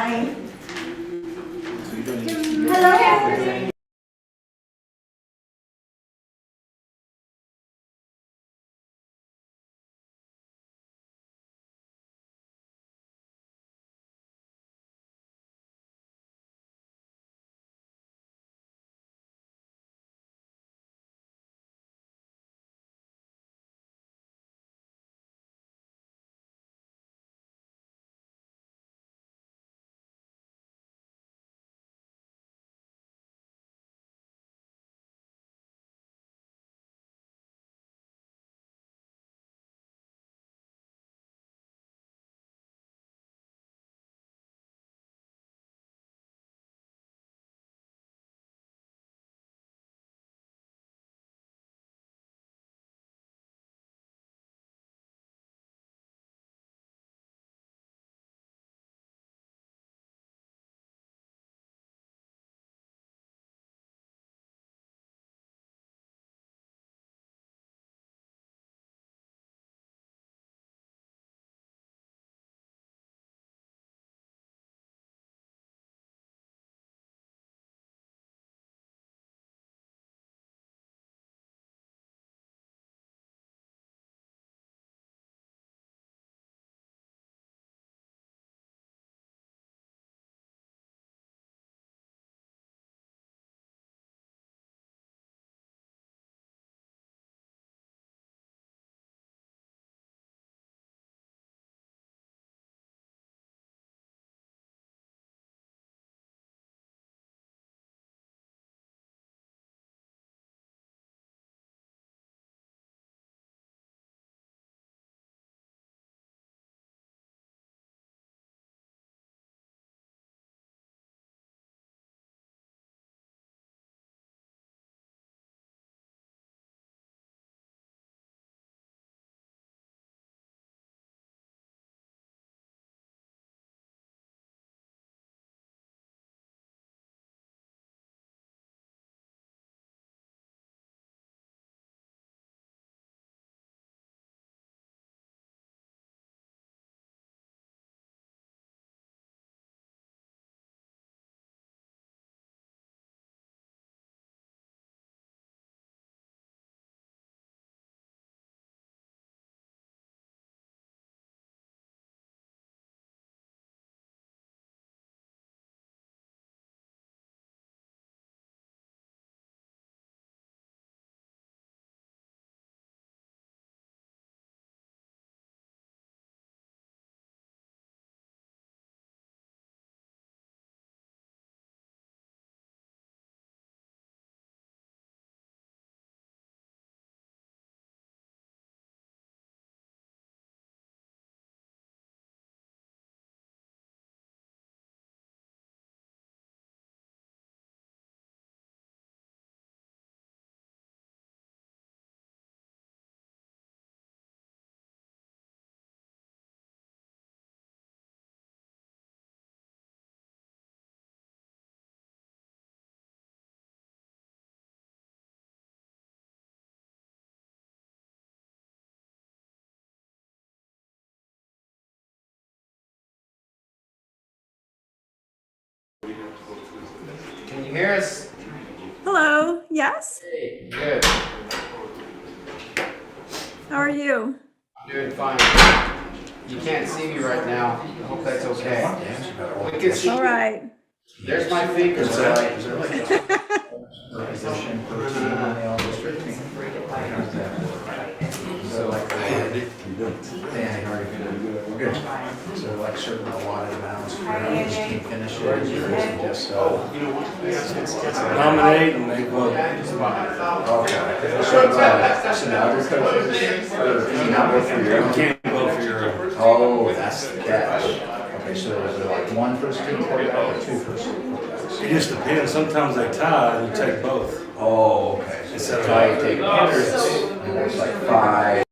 Hi. Hello. Can you hear us? Hello. Yes. Hey, good. How are you? I'm doing fine. You can't see me right now. I hope that's okay. We can see. All right. There's my fingers. So like so like certain allotted amounts, you just can't finish it. Just Nominate and they vote. okay. So now other coaches, can you not vote for your You own? can't vote for your own. Oh, that's the catch. Okay, so is it like one first team quarterback or two first team quarterbacks? It just depends. Sometimes they tie and you take both. Oh, okay. So tie, you take and it's like five.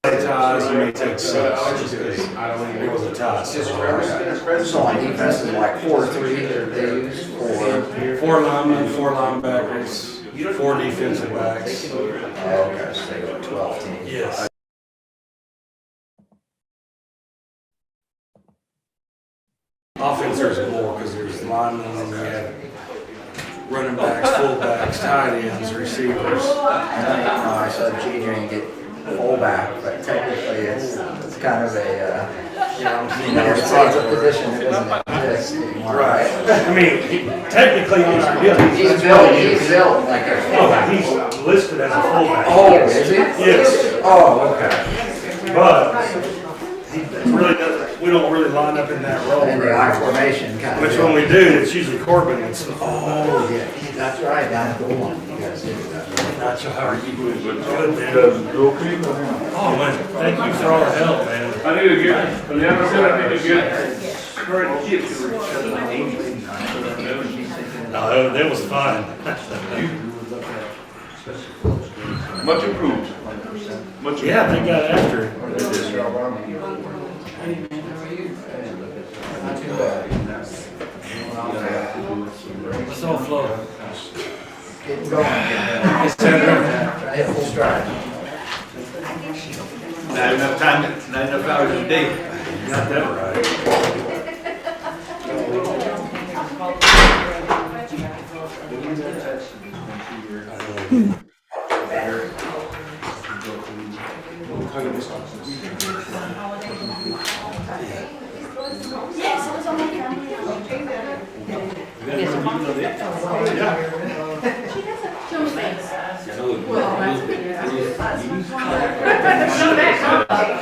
They ties, you may take six. Just because it was a tie. So on defense is like 4-3 they use for. Four linemen, four linebackers, four defensive backs. Oh, okay, so they go 12 teams. Yes. Offense, there's more because there's linemen and you have running backs, fullbacks, tight ends, receivers. I saw Junior and get fullback, but technically it's kind of a, it's a position that doesn't exist anymore. Right. I mean, technically on our deal, He's built like a fullback. he's listed as a fullback. Oh, is he? Yes. Oh, okay. But he really doesn't, we don't really line up in that role. In the I formation kind of. Which when we do, it's usually Corbin and stuff. Oh, yeah, that's right, down at the one. You guys did that. Not sure how are you doing, but good, man. Oh, man, thank you for all the help, man. I need to get, Leandro said I need to get current kids. No, that was fine. Much improved. Much Yeah, they got after it. Let's all flow. Getting going. Trying to hit full stride. Not enough time, not enough hours a day. Got that right.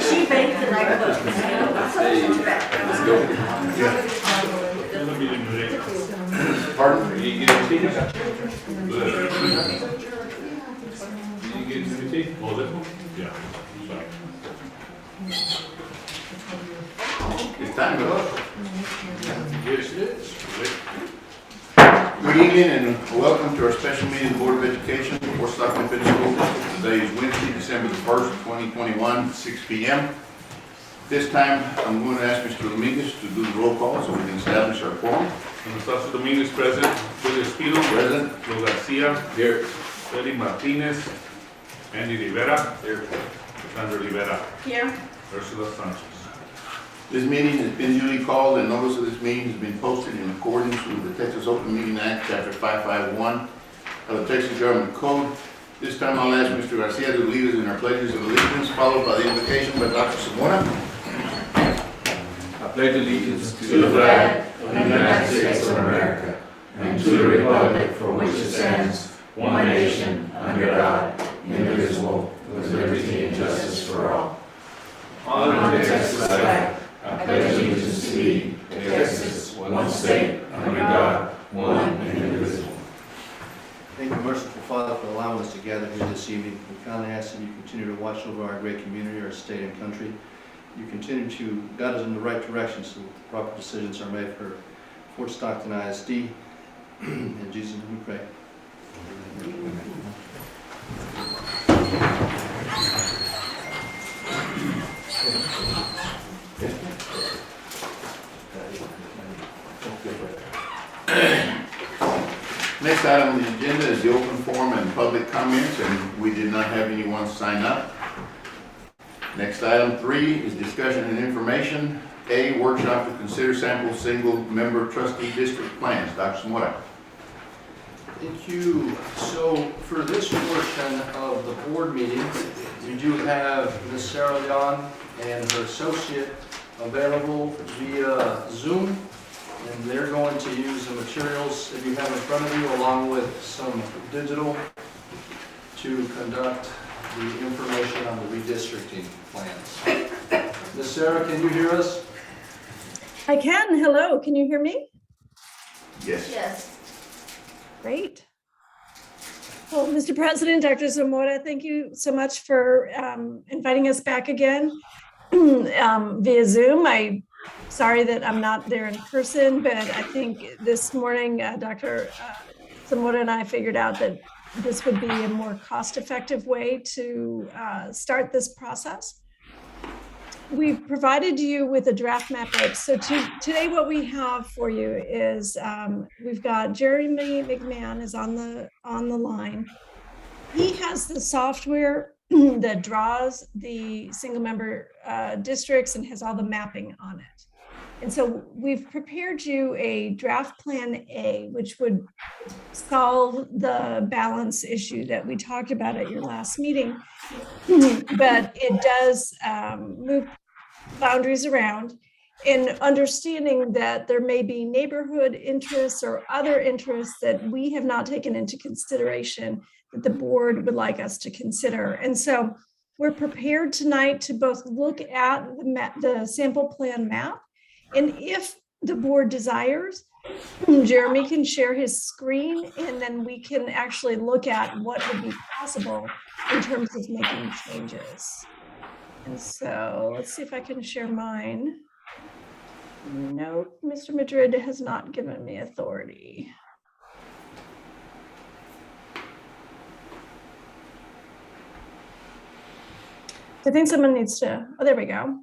She baked the night before. Pardon? You get a tea? Good. You get a tea? Oh, this one? Yeah. It's time to go. Yes, it is. Good evening and welcome to our special meeting of the Board of Education for Stockton Independent School District. Today is Wednesday, December the 1st, 2021, 6 p.m. This time, I'm going to ask Mr. Dominguez to do the roll call so we can establish our quorum. Anastasia Dominguez present. Julio Espino. Present. Joe Garcia. Here. Feli Martinez. Andy Rivera. Here. Sandra Rivera. Here. Ursula Sanchez. This meeting has been duly called and notice of this meeting has been posted in accordance with the Texas Open Meeting Act, Chapter 551 of the Texas Government Code. This time I'll ask Mr. Garcia to lead us in our pledges of allegiance, followed by the invocation by Dr. Zamora. I pledge allegiance to the flag of the United States of America and to the republic for which it stands, one nation, under God, indivisible, with liberty and justice for all. Honor the Texas flag. I pledge allegiance to thee, Texas, one state, under God, one and indivisible. Thank you, merciful Father, for allowing us to gather here this evening. We kindly ask that you continue to watch over our great community, our state and country. You continue to guide us in the right direction so the proper decisions are made for Fort Stockton ISD. In Jesus' name we pray. Next item on the agenda is the open forum and public comments, and we did not have anyone sign up. Next item 3 is discussion and information. A, workshop to consider sample single-member trustee district plans. Dr. Zamora. Thank you. So for this portion of the board meeting, we do have Ms. Sarah Leon and her associate available via Zoom. And they're going to use the materials that you have in front of you along with some digital to conduct the information on the redistricting plans. Ms. Sarah, can you hear us? I can. Hello. Can you hear me? Yes. Yes. Great. Well, Mr. President, Dr. Zamora, thank you so much for inviting us back again via Zoom. I'm sorry that I'm not there in person, but I think this morning Dr. Zamora and I figured out that this would be a more cost-effective way to start this process. We've provided you with a draft map. So today what we have for you is we've got Jeremy McMahon is on the line. He has the software that draws the single member districts and has all the mapping on it. And so we've prepared you a draft plan A, which would solve the balance issue that we talked about at your last meeting. But it does move boundaries around, in understanding that there may be neighborhood interests or other interests that we have not taken into consideration that the board would like us to consider. And so we're prepared tonight to both look at the sample plan map, and if the board desires, Jeremy can share his screen, and then we can actually look at what would be possible in terms of making changes. And so let's see if I can share mine. No, Mr. Madrid has not given me authority. I think someone needs to, oh, there we go.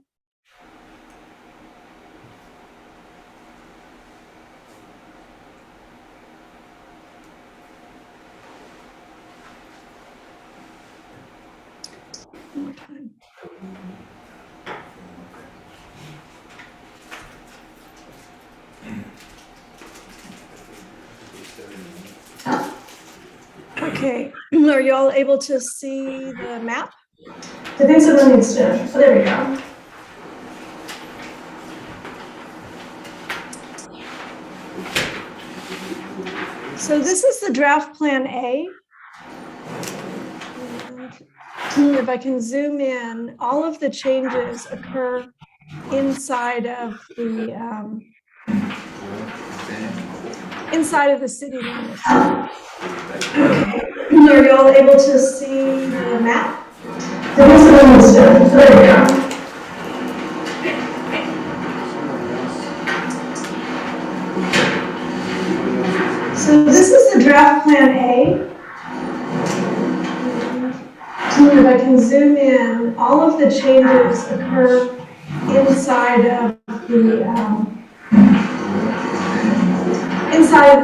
One more time. Okay, are you all able to see the map? I think someone needs to, oh, there we go. So this is the draft plan A. And if I can zoom in, all of the changes occur inside of the city limits. Are you all able to see the map? There we go. So this is the draft plan A. And if I can zoom in, all of the changes occur inside of the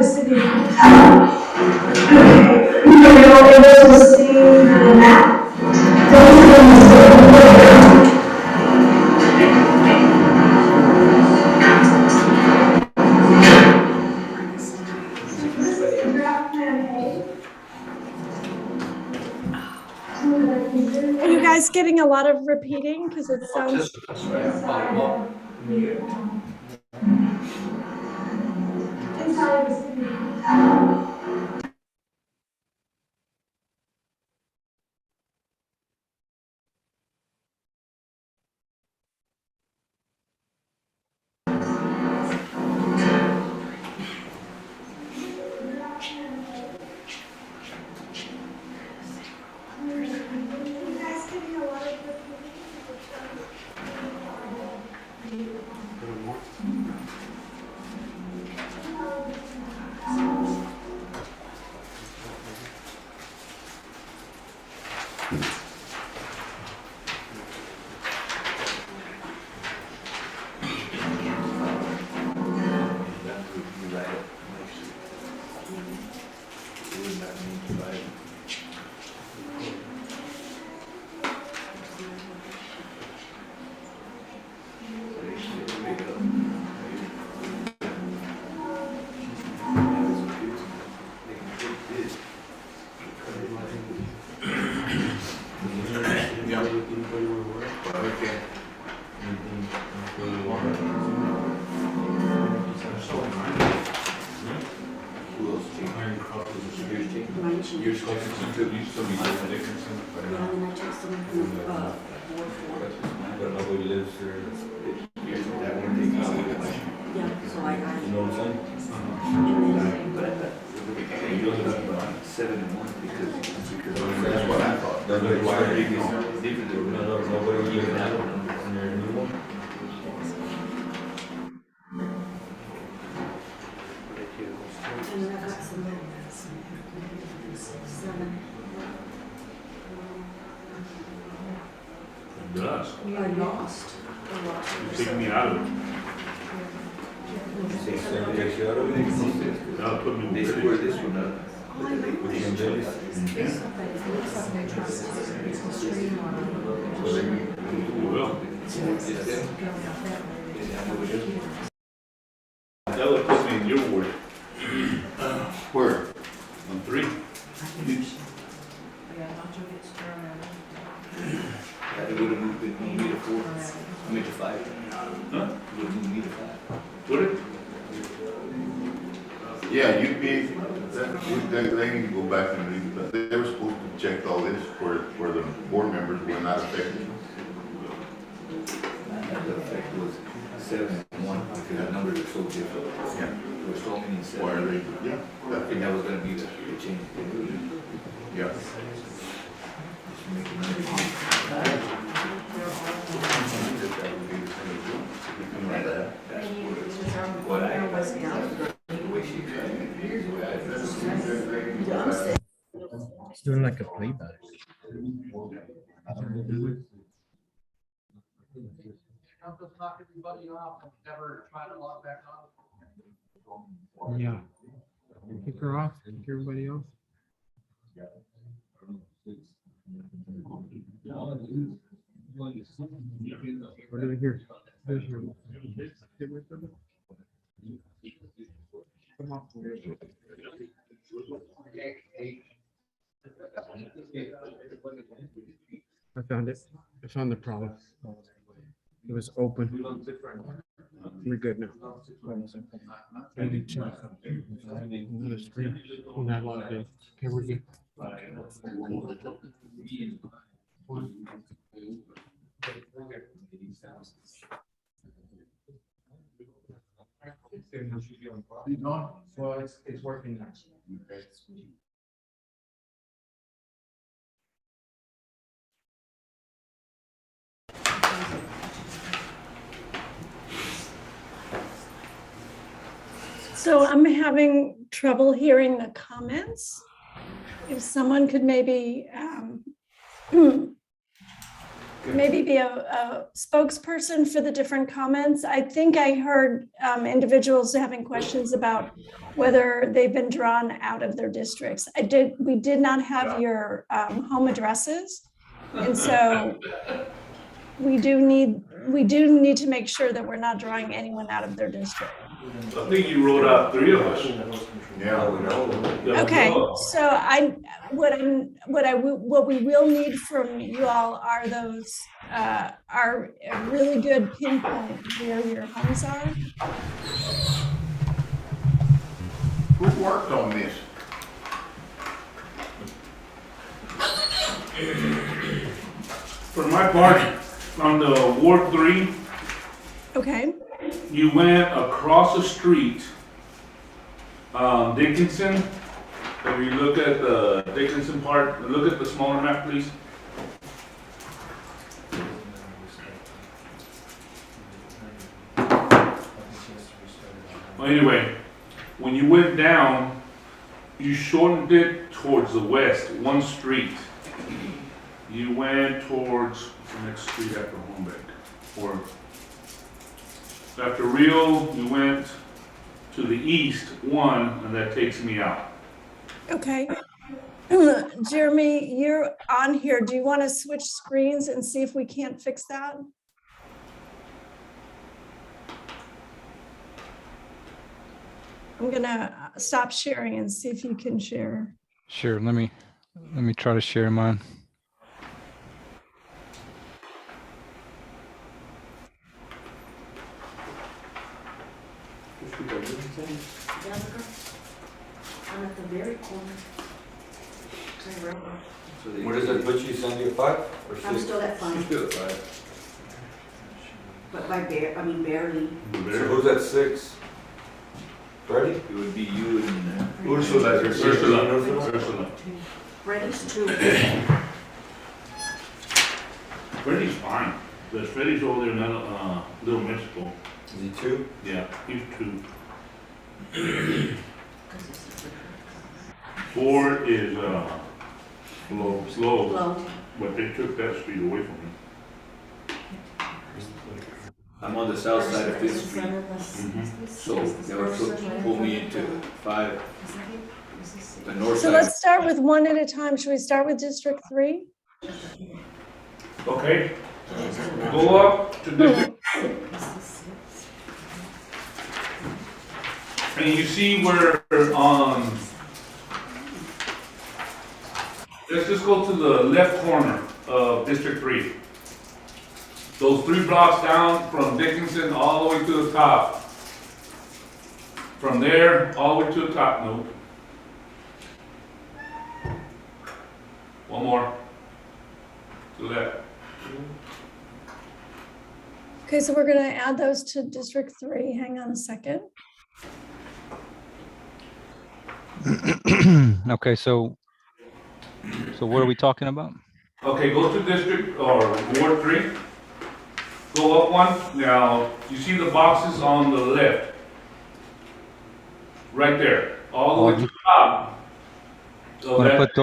city limits. Are you all able to see the map? Are you guys getting a lot of repeating? Because it sounds inside of the city. You're supposed to use somebody different. Yeah, and I took some from Ward 4. But nobody lives there. Yeah, so I You know what I'm saying? and then 7 and 1 because That's what I thought. That's why they nobody living out on their new one. and then I got some more. 7. Does. I lost. You take me out of it. Takes you out of it. Now put me they with square it. this one up. But then they put And it then in. it's- You will. It's them. And I know it is. Huh? Would it? Yeah, you'd be, they need to go back and read it. They were supposed to check all this for the board members were not affected. The effect was 7-1, because the numbers are so different. Yeah. There were so many Why are sevens. they, yeah, I think that was gonna be the change. yeah. Just make it That's what I, the way she explained it. He's doing like a playback. Knock everybody off and never try to log back on. Yeah. Kick her off, kick everybody off. What do we hear? Come on. I found it. I found the problem. It was open. We're good now. Maybe check. Another screen. When I logged in. Okay, we're good. Well, it's working now. So I'm having trouble hearing the comments. If someone could maybe maybe be a spokesperson for the different comments. I think I heard individuals having questions about whether they've been drawn out of their districts. We did not have your home addresses. And so we do need to make sure that we're not drawing anyone out of their district. I think you wrote out 3 of us. Yeah, we know. Okay, so what we will need from you all are those are a really good pinpoint where your homes are. Who worked on this? For my part, on the Ward 3, Okay, you went across the street, Dickinson. If you look at the Dickinson part, look at the smaller map, please. Well, anyway, when you went down, you shortened it towards the west, one street. You went towards the next street after Hornbeck, or after Rio, you went to the east, one, and that takes me out. okay. Jeremy, you're on here. Do you want to switch screens and see if we can't fix that? I'm gonna stop sharing and see if you can share. Sure, let me try to share mine. Jessica, I'm at the very corner. Turn around. What does that put you, Sandy, at 5 or 6? I'm still at 5, Still at 5. but barely. So who's at 6? Freddie? It would be you and Ursula. Ursula. Freddie's 2. Freddie's fine. But Freddie's over there in Little Mexico. Is he 2? Yeah, he's 2. 4 is slow, Low. but they took that street away from him. I'm on the south side of 5th Street, so that would pull me into 5, the north So side. let's start with one at a time. Should we start with District 3? Okay, go up to District. And you see where let's just go to the left corner of District 3. Those 3 blocks down from Dickinson all the way to the top. From there, all the way to the top, no. One more. To the left. Okay, so we're gonna add those to District 3. Hang on a second. Okay, so what are we talking about? Okay, go to district or Ward 3. Go up one. Now, you see the boxes on the left. Right there, all the way to the top. So Want to that, put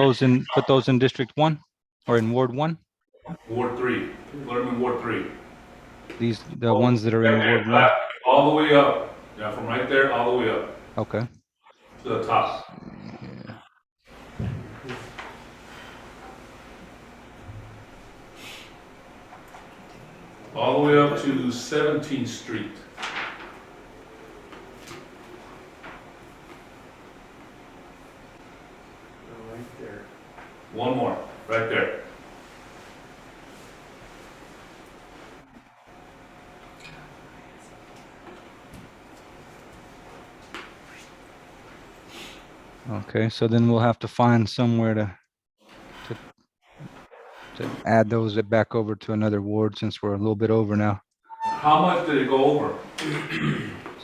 those in District 1 or in Ward 1? Ward 3. Put them in Ward 3. The ones that are in Ward 1? All the way up. Yeah, from right there, all the way up Okay. to the top. All the way up to 17th Street. Right there. One more, right there. Okay, so then we'll have to find somewhere to add those back over to another ward since we're a little bit over now. How much did it go over?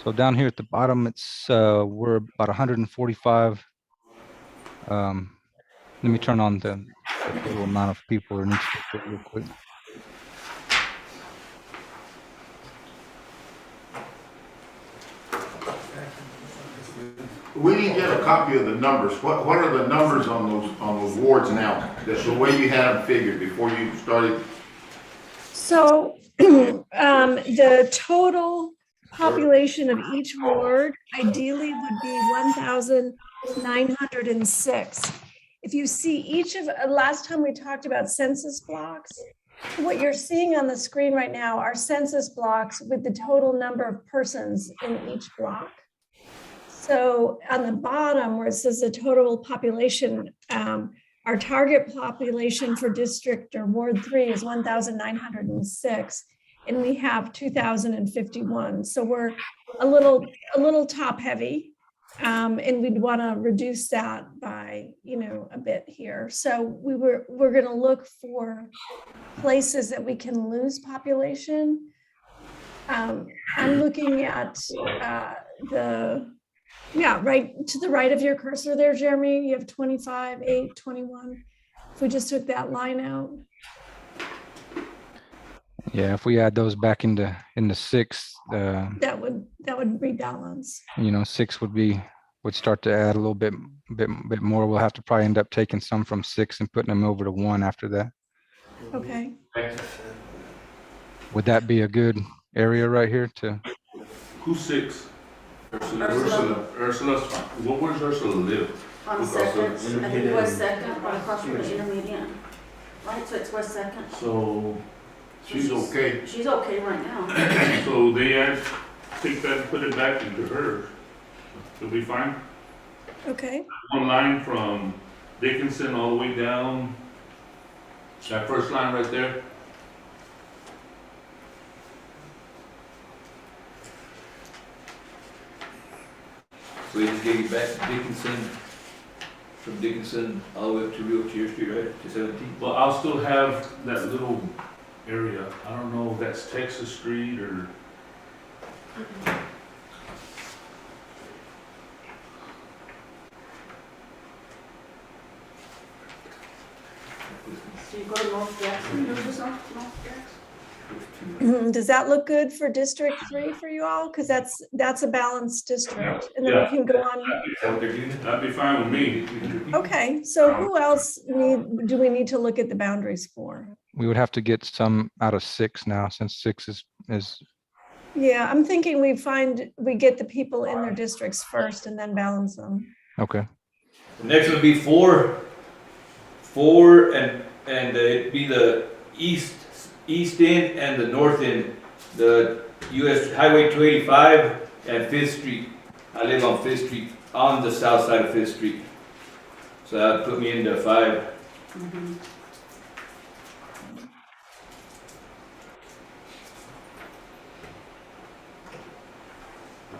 So down here at the bottom, it's we're about 145. Let me turn on the total amount of people in each district real quick. We didn't get a copy of the numbers. What are the numbers on those wards now? The way you had them figured before you started? So the total population of each ward ideally would be 1,906. If you see each of, last time we talked about census blocks, what you're seeing on the screen right now are census blocks with the total number of persons in each block. So on the bottom where it says the total population, our target population for district or Ward 3 is 1,906, and we have 2,051. So we're a little top heavy, and we'd want to reduce that by a bit here. So we're going to look for places that we can lose population. I'm looking at right to the right of your cursor there, Jeremy, you have 25, 8, 21. If we just took that line out. Yeah, if we add those back into 6, That would rebalance. 6 would start to add a little bit more. We'll have to probably end up taking some from 6 and putting them over to 1 after that. Okay. Would that be a good area right here to? Who's 6? Ursula's fine. Where's Ursula live? On Second, I think it was Second, right across from the intermediate. Right, so it's West Second. So She's okay. She's okay right now. So they take that and put it back into hers. She'll be fine. Okay. One line from Dickinson all the way down. That first line right there. So they just gave you back to Dickinson, from Dickinson all the way up to Realtier Street, right, to 17? Well, I'll still have that little area. I don't know if that's Texas Street or. So you go to North Jackson, North Jackson? Does that look good for District 3 for you all? Because that's a balanced district, and then Yeah. we can go on. That'd be fine with me. Okay, so who else do we need to look at the boundaries for? We would have to get some out of 6 now, since 6 is Yeah, I'm thinking we get the people in their districts first and then balance them. okay. The next one would be 4, and it'd be the east end and the north end, the US Highway 285 and 5th Street. I live on 5th Street, on the south side of 5th Street. So that would put me into 5.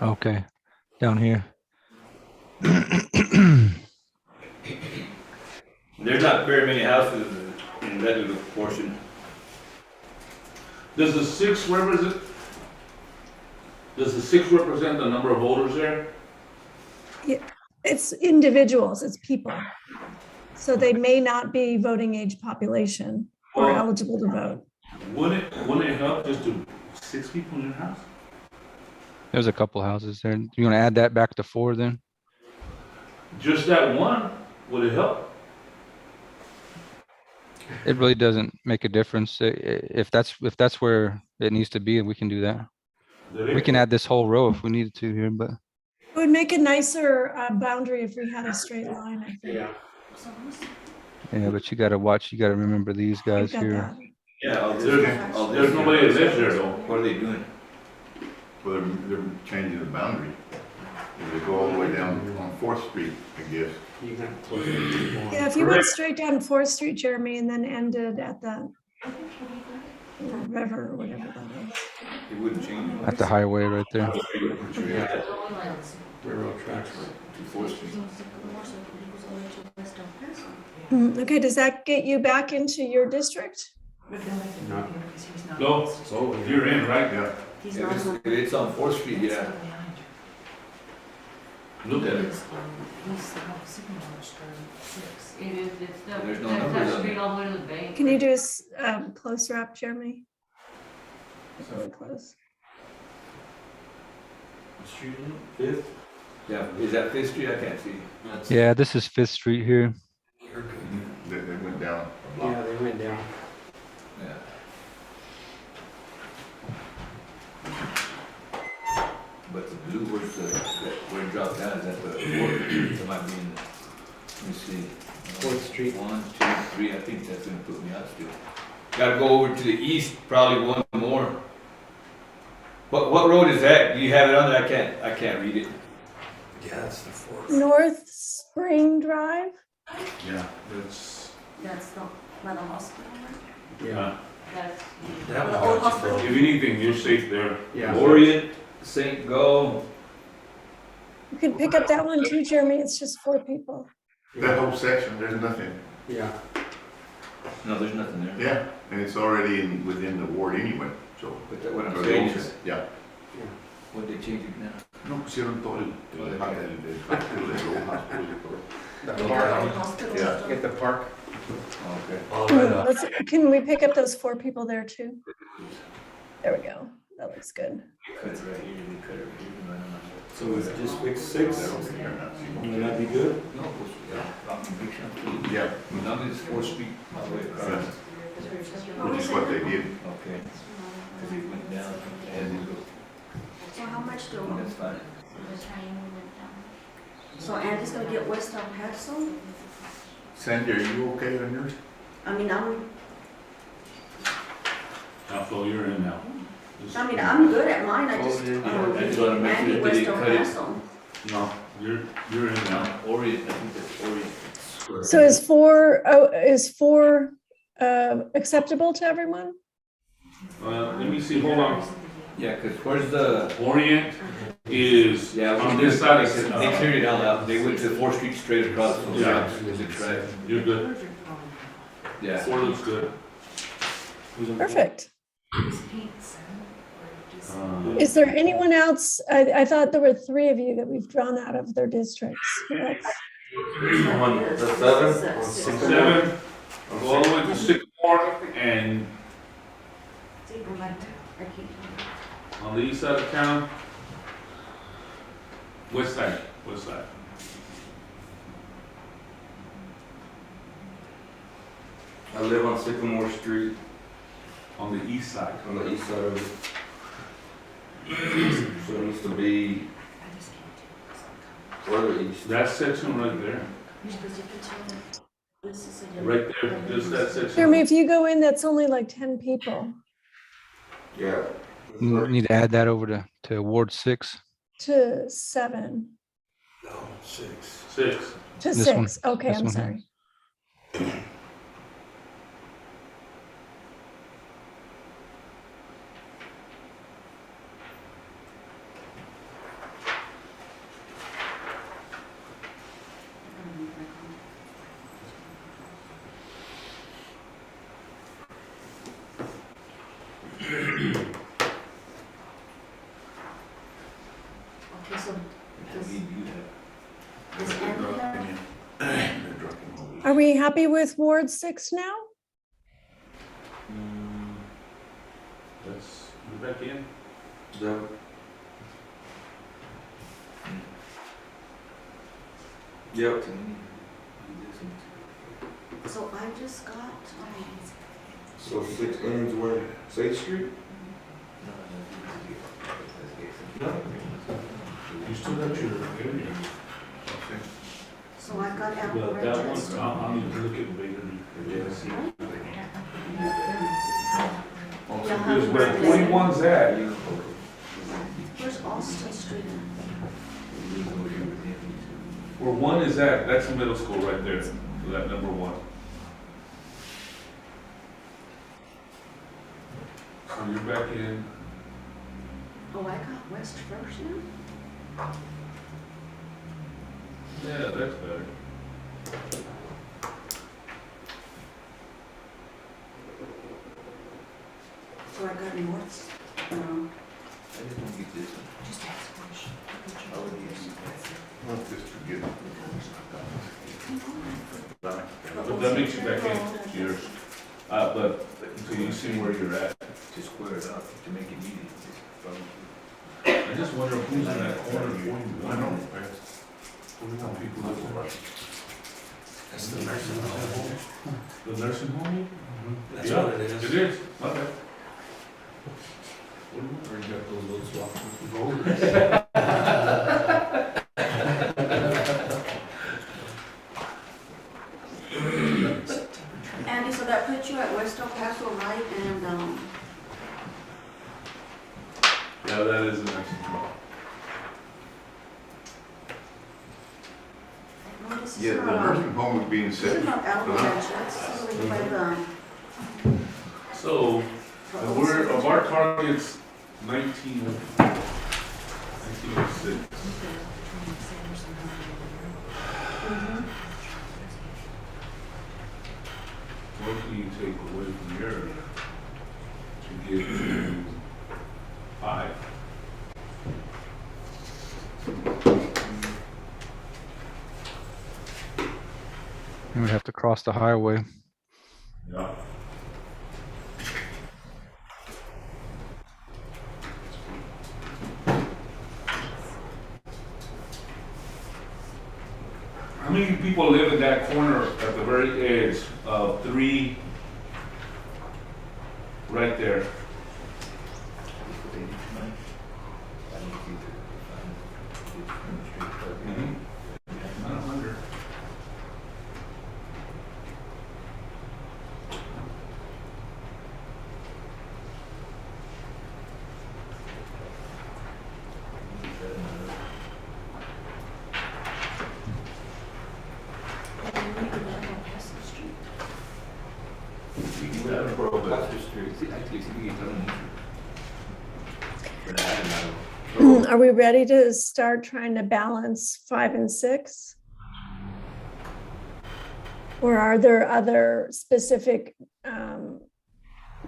Okay, down here. There's not very many houses in that little portion. Does the 6 represent? Does the 6 represent the number of voters there? It's individuals, it's people. So they may not be voting age population or Well- eligible to vote. Wouldn't it help just to 6 people in your house? There's a couple houses there. You want to add that back to 4 then? Just that one, would it help? It really doesn't make a difference. If that's where it needs to be, we can do that. We can add this whole row if we needed to here, but It would make a nicer boundary if we had a straight line, I think. yeah, but you gotta watch, you gotta remember these I've guys got here. that. Yeah, There's nobody that lives there though. What are they doing? Well, they're changing the boundary. They go all the way down on 4th Street, I guess. Yeah, if you went straight down 4th Street, Jeremy, and then ended at the river or whatever that is. It wouldn't change. At the highway right there. Railroad tracks. To 4th Street. Okay, does that get you back into your district? No, you're in, right? Yeah. If it's on 4th Street, yeah. Look at it. There's no numbers on it. Can you do a closer up, Jeremy? Really close. Fifth? Yeah, is that 5th Street? I can't see. Yeah, this is 5th Street here. They went down. Yeah, they went down. Yeah. But the blue, where it dropped down, is that the border? It might be in, let me see. 4th Street. 1, 2, 3, I think that's gonna put me out still. Gotta go over to the east, probably one more. What road is that? Do you have it on there? I can't read it. Yeah, that's the 4th. North Spring Drive? Yeah. That's the, by the hospital, right? Yeah. That's. That The one old got you hospital. If anything, you're safe there. Yeah. Orient, St. Go. You could pick up that one too, Jeremy. It's just 4 people. That whole section, there's nothing. Yeah. No, there's nothing there. Yeah, and it's already within the ward anyway, so. But that, what I'm Or the saying old is, set, yeah. what they change it now? No, pusieron todo el hospital del old hospital. The The park. old hospital. Yeah. Get the park. Okay. Can we pick up those 4 people there too? There we go. That looks good. Cut it right here, you cut it right here, right on that. So it's just fix 6, and that'd be good? No, yeah, I'm big shot. Yeah, Now it's 4th Street, all the way across. which is what they did. Okay. Cause it went down and it goes, So how much do? that's fine. So Andy's gonna get west of Patterson? Sandy, are you okay on yours? I mean, So you're in now. I'm good at mine, I just, I just wanna make Andy sure that west they of cut it. Patterson. No, you're in now. Orient, I think that's Orient. So is 4 acceptable to everyone? Let me see, hold on. Yeah, cause where's the, Orient is yeah, on on this this side. side, they cleared it out now, they went to 4th Street straight across. So Yeah. Is it right? You're good. Yeah. 4 looks good. Perfect. Uh, Is there anyone else? I thought there were 3 of you that we've drawn out of their districts. Who else? On the 7th? 7, I'll go all the way to Sycamore and on the east side of town. West side. I live on Sycamore Street, On the east side. on the east side of it. So it needs to be further east. That section right there. Right there, just that section. Jeremy, if you go in, that's only like 10 people Yeah. Need to add that over to Ward 6. to 7 No, 6. 6. to This 6. one. Okay, This I'm one here. sorry. Okay, so does, They're does Andy dropping have? in. They're dropping over. Are we happy with Ward 6 now? Let's move back in. Yep. Yep. So I just got, So 6 ends where, 6th Street? No. You still got your area. so I got Apple But that Ranches. one, I'll need to look at Baker. Because where 41's at, Where's Austin Street? where 1 is at, that's the middle school right there, so that number 1. So you're back in, Oh, I got West first now? yeah, that's better. So I got North, no. Just ask a question. Not just to get. But that makes you back in yours. But, so you see where you're at. To square it up, to make it easy. I just wonder who's in that corner of 41. I know. 41 people live there. That's the nursing home. The nursing home? That's Yeah, what it is. It is, okay. Or you got those little swaps Andy, so that puts you at West El Paso, right, and, Yeah, that is a nursing home. no, this is Yeah, the not, nursing home is being this is set. not Apple Ranch, that's really by the, So, and we're, of our targets, 1906. What can you take away from your to get to 5? You would have to cross the highway. Yeah. How many people live in that corner at the very edge of 3, right there? Not 100. Are we ready to start trying to balance 5 and 6? Or are there other specific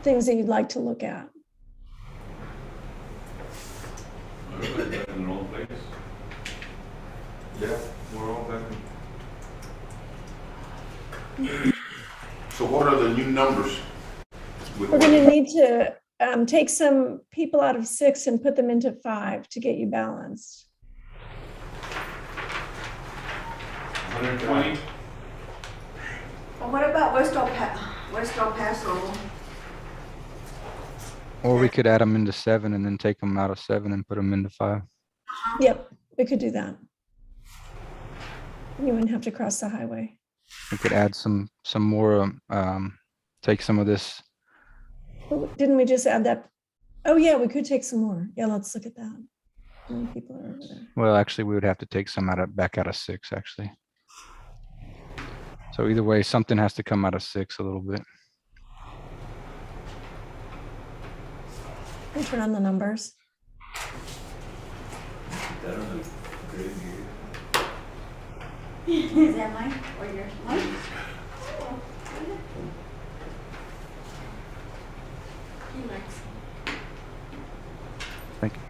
things that you'd like to look at? Everybody's back in their own place. Yeah, we're all back. So what are the new numbers? We're gonna need to take some people out of 6 and put them into 5 to get you balanced. 120? well, what about West El Paso? Or we could add them into 7 and then take them out of 7 and put them into 5. Yep, we could do that. You wouldn't have to cross the highway. We could add some more, take some of this. Oh, didn't we just add that? Oh, yeah, we could take some more. Yeah, let's look at that. How many people are over there? Well, actually, we would have to take some back out of 6, actually. So either way, something has to come out of 6 a little bit. And turn on the numbers. Is that mine or yours? Mine? He likes. Thank you.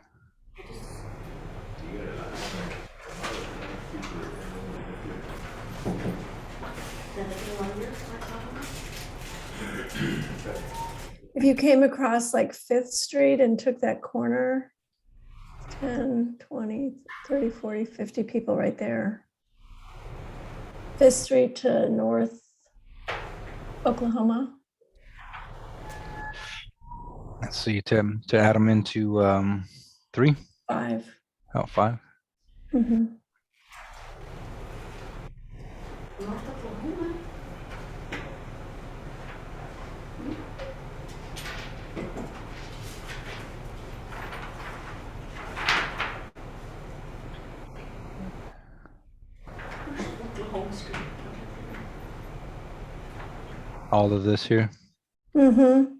If you came across like Fifth Street and took that corner, 10, 20, 30, 40, 50 people right there. Fifth Street to North Oklahoma. Let's see, to add them into 3, 5. oh, 5. Mhm. North Oklahoma. Oklahoma Street. All of this here. Mm-hmm.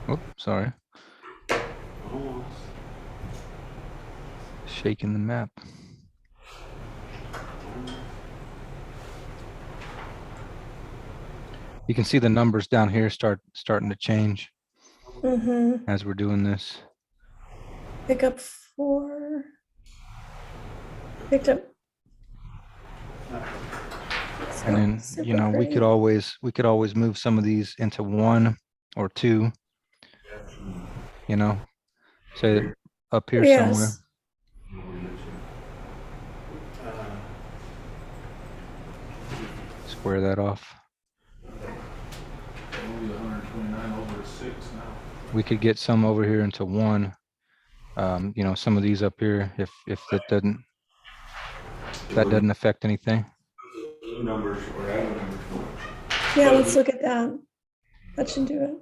Oh, sorry. Shaking the map. You can see the numbers down here starting to change Mm-hmm. as we're doing this. Pick up 4. Picked up. And then, you know, we could always move some of these into 1 or 2, you know, say up here somewhere. Yes. Square that off. Only 129 over 6 now. We could get some over here into 1. You know, some of these up here, if that doesn't affect anything. Numbers or add numbers. Yeah, let's look at that. That should do it.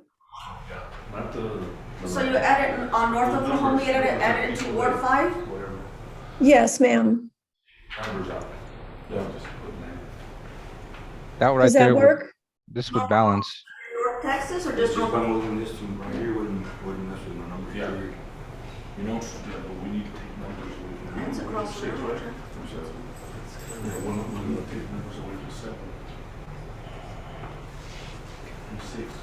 Not the. So you added on North Oklahoma, you added it to Ward 5? Whatever. Yes, ma'am. Numbers out. Yeah, just put name. That right Does that there, work? this would balance. North Texas or It's just just by North? moving this to right here wouldn't mess with my numbers. Yeah. You know, yeah, but we need to take numbers away from That's across the river. Yeah, one of them will take numbers away from 7. From 6.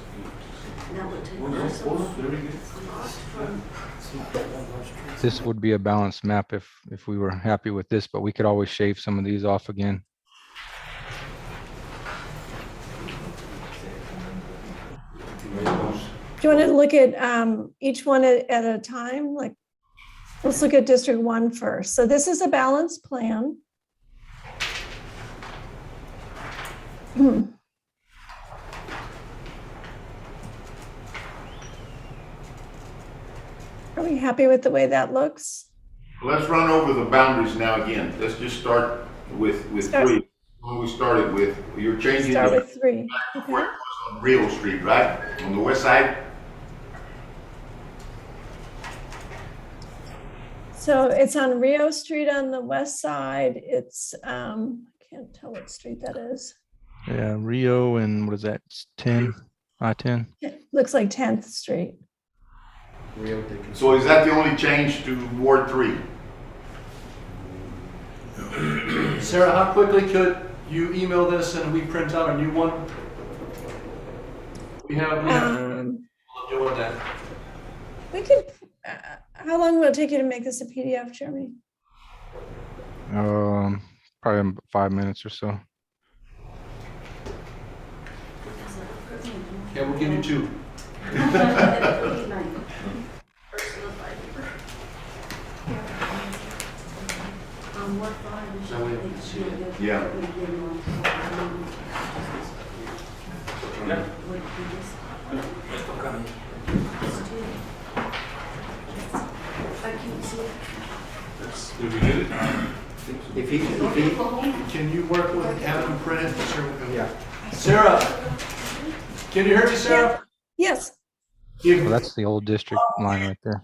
That would take Well, us very good. This would be a balanced map if we were happy with this, but we could always shave some of these off again. Do you want to look at each one at a time? Like, let's look at District 1 first. So this is a balanced plan. Are we happy with the way that looks? Let's run over the boundaries now again. Let's just start with Start. 3. When we started with, you're changing Start the with 3. Okay. where it was on Rio Street, right? On the west side? So it's on Rio Street on the west side. It's, I can't tell what street that is. Yeah, Rio and what is that? It's 10, I-10. It looks like 10th Street. So is that the only change to Ward 3? Sarah, how quickly could you email this and we print out a new one? We have doing that. We could, how long will it take you to make this a PDF, Jeremy? Probably 5 minutes or so. Yeah, we'll give you 2. Ward 5. That way we can see it. Yeah. I can't see it. Did we get it? If he, Can you work with having print it? yeah. Sarah, can you hear me, Sarah? Yes. If Well, that's the old district line right there.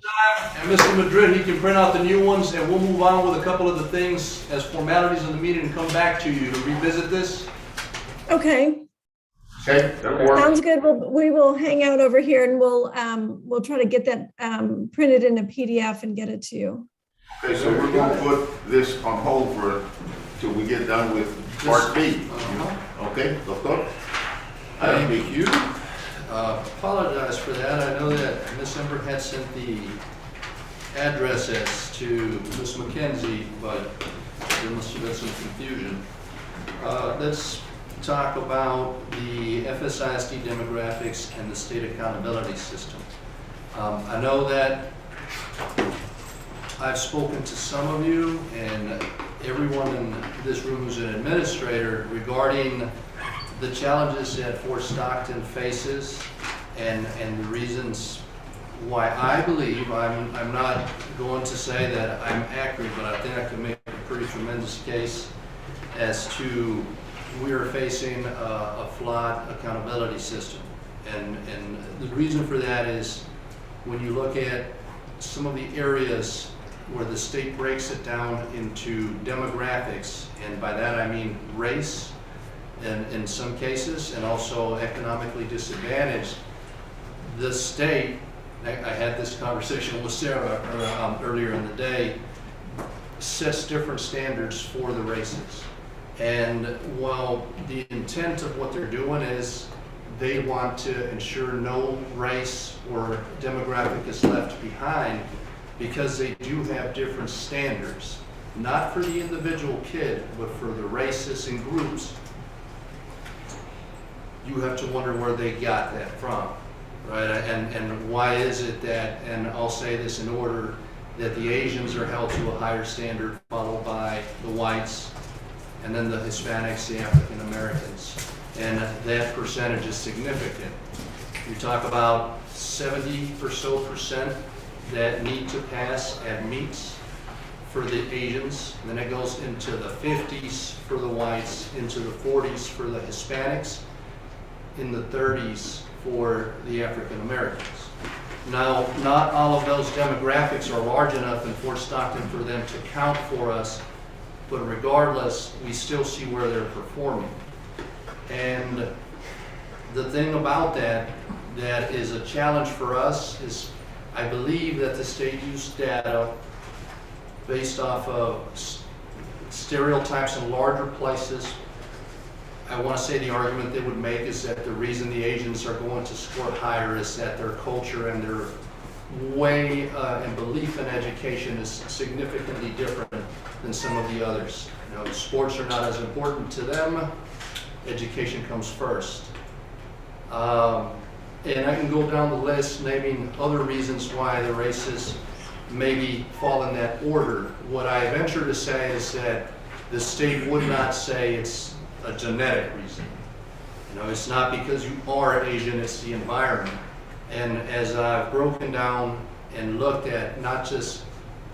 and Mr. Madrid, he can print out the new ones and we'll move on with a couple of the things as formalities in the meeting and come back to you to revisit this. Okay. Okay, that'll work. Sounds good. We will hang out over here and we'll try to get that printed in a PDF and get it to you. Okay, so we're gonna put this on hold till we get done with Part B. Okay, doctor? Thank you. Apologize for that. I know that Ms. Ember had sent the addresses to Ms. McKenzie, but there must have been some confusion. Let's talk about the FSISD demographics and the state accountability system. I know that I've spoken to some of you and everyone in this room who's an administrator regarding the challenges that Fort Stockton faces and the reasons why I believe, I'm not going to say that I'm accurate, but I think I can make a pretty tremendous case as to we are facing a flawed accountability system. And the reason for that is when you look at some of the areas where the state breaks it down into demographics, and by that I mean race, and in some cases, and also economically disadvantaged, the state, I had this conversation with Sarah earlier in the day, sets different standards for the races. And while the intent of what they're doing is they want to ensure no race or demographic is left behind, because they do have different standards, not for the individual kid, but for the races and groups, you have to wonder where they got that from, right? And why is it that, and I'll say this in order, that the Asians are held to a higher standard, followed by the whites, and then the Hispanics, the African Americans. And that percentage is significant. You talk about 70% or so that need to pass at meets for the Asians, and then it goes into the 50s for the whites, into the 40s for the Hispanics, in the 30s for the African Americans. Now, not all of those demographics are large enough in Fort Stockton for them to count for us, but regardless, we still see where they're performing. And the thing about that is a challenge for us is I believe that the state used data based off of stereotypes in larger places. I want to say the argument they would make is that the reason the Asians are going to score higher is that their culture and their way and belief in education is significantly different than some of the others. You know, sports are not as important to them. Education comes first. And I can go down the list naming other reasons why the races maybe fall in that order. What I venture to say is that the state would not say it's a genetic reason. You know, it's not because you are Asian, it's the environment. And as I've broken down and looked at not just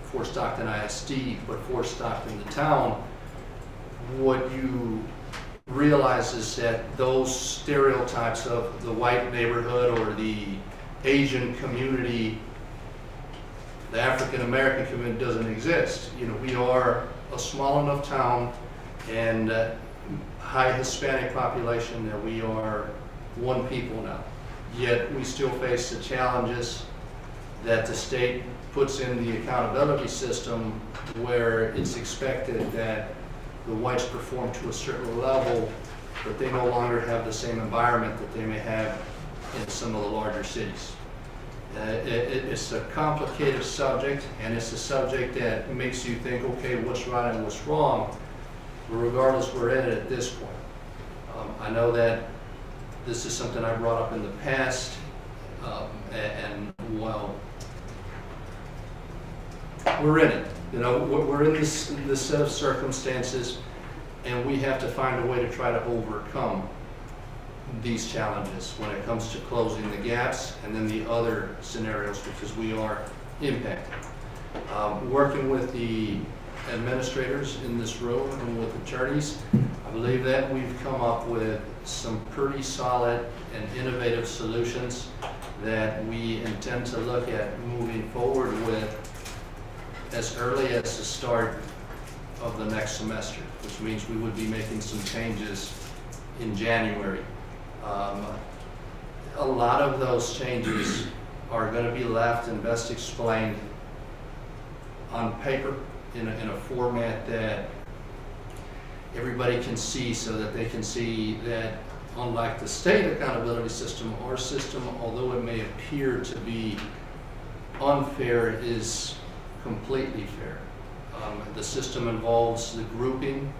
Fort Stockton ISD, but Fort Stockton the town, what you realize is that those stereotypes of the white neighborhood or the Asian community, the African American community doesn't exist. You know, we are a small enough town and high Hispanic population that we are one people now. Yet we still face the challenges that the state puts in the accountability system, where it's expected that the whites perform to a certain level, but they no longer have the same environment that they may have in some of the larger cities. It's a complicated subject, and it's a subject that makes you think, okay, what's right and what's wrong? But regardless, we're in it at this point. I know that this is something I brought up in the past, and well, we're in it. You know, we're in this set of circumstances, and we have to find a way to try to overcome these challenges when it comes to closing the gaps and then the other scenarios, because we are impacted. Working with the administrators in this room and with attorneys, I believe that we've come up with some pretty solid and innovative solutions that we intend to look at moving forward with as early as the start of the next semester, which means we would be making some changes in January. A lot of those changes are going to be left and best explained on paper in a format that everybody can see, so that they can see that unlike the state accountability system, our system, although it may appear to be unfair, is completely fair. The system involves the grouping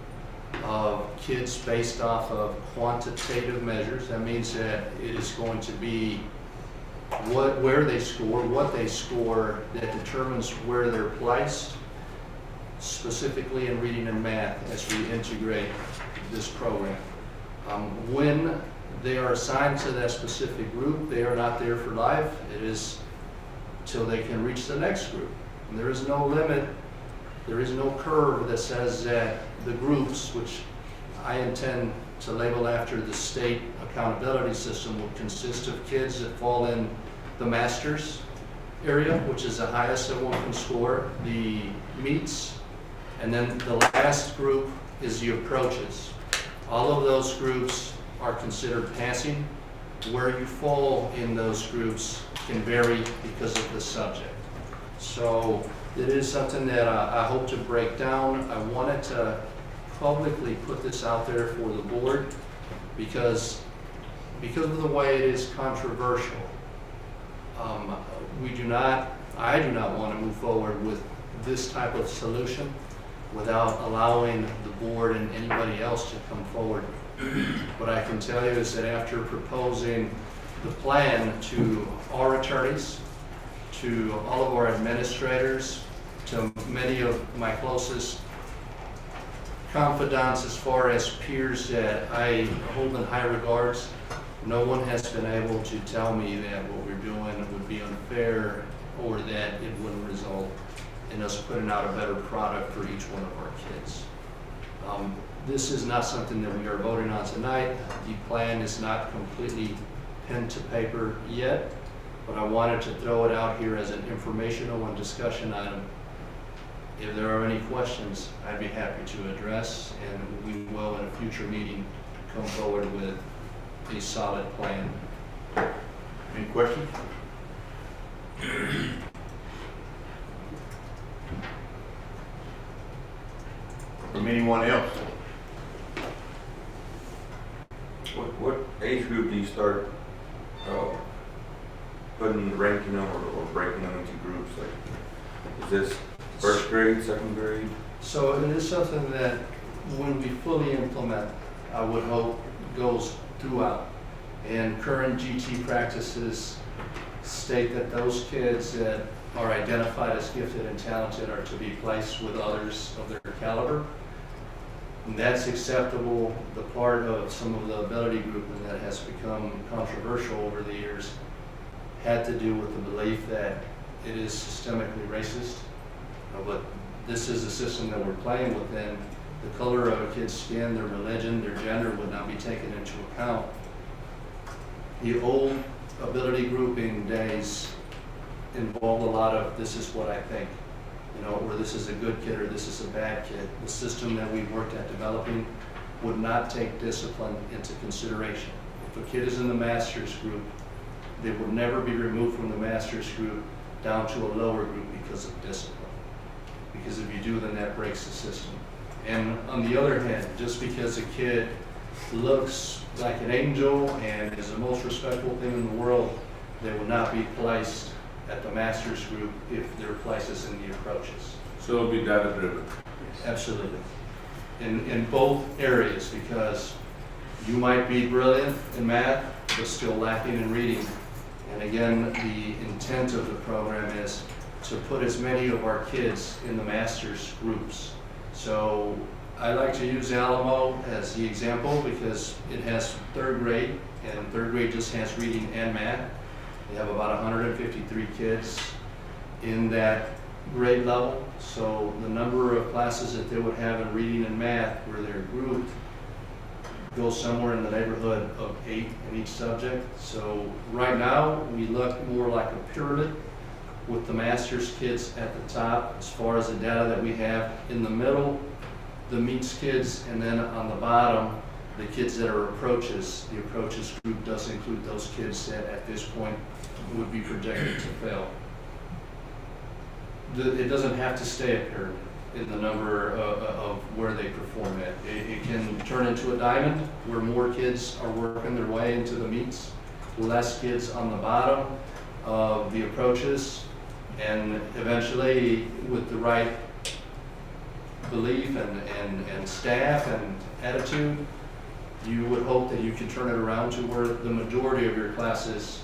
of kids based off of quantitative measures. That means that it is going to be where they score, what they score, that determines where they're placed, specifically in reading and math as we integrate this program. When they are assigned to that specific group, they are not there for life. It is till they can reach the next group. And there is no limit, there is no curve that says that the groups, which I intend to label after the state accountability system, will consist of kids that fall in the master's area, which is the highest that one can score, the meets, and then the last group is the approaches. All of those groups are considered passing. Where you fall in those groups can vary because of the subject. So it is something that I hope to break down. I wanted to publicly put this out there for the board because of the way it is controversial. I do not want to move forward with this type of solution without allowing the board and anybody else to come forward. What I can tell you is that after proposing the plan to our attorneys, to all of our administrators, to many of my closest confidants as far as peers that I hold in high regards, no one has been able to tell me that what we're doing would be unfair or that it wouldn't result in us putting out a better product for each one of our kids. This is not something that we are voting on tonight. The plan is not completely pen to paper yet, but I wanted to throw it out here as an informational and discussion item. If there are any questions, I'd be happy to address, and we will in a future meeting come forward with a solid plan. Any questions? From anyone else? What age group do you start ranking them or breaking them into groups? Like, is this first grade, second grade? So it is something that when we fully implement, I would hope goes throughout. And current GT practices state that those kids that are identified as gifted and talented are to be placed with others of their caliber. And that's acceptable. The part of some of the ability group that has become controversial over the years had to do with the belief that it is systemically racist. But this is a system that we're playing within. The color of a kid's skin, their religion, their gender would not be taken into account. The old ability grouping days involved a lot of this is what I think, or this is a good kid or this is a bad kid. The system that we worked at developing would not take discipline into consideration. If a kid is in the master's group, they will never be removed from the master's group down to a lower group because of discipline. Because if you do, then that breaks the system. And on the other hand, just because a kid looks like an angel and is the most respectful thing in the world, they will not be placed at the master's group if there are places in the approaches. So it'll be data driven. Absolutely. In both areas, because you might be brilliant in math, but still lacking in reading. And again, the intent of the program is to put as many of our kids in the master's groups. So I like to use Alamo as the example because it has third grade, and third grade just has reading and math. They have about 153 kids in that grade level. So the number of classes that they would have in reading and math where they're grouped goes somewhere in the neighborhood of 8 in each subject. So right now, we look more like a pyramid with the master's kids at the top as far as the data that we have. In the middle, the meets kids, and then on the bottom, the kids that are approaches. The approaches group does include those kids that at this point would be projected to fail. It doesn't have to stay a pyramid in the number of where they perform at. It can turn into a diamond where more kids are working their way into the meets, less kids on the bottom of the approaches, and eventually with the right belief and staff and attitude, you would hope that you could turn it around to where the majority of your classes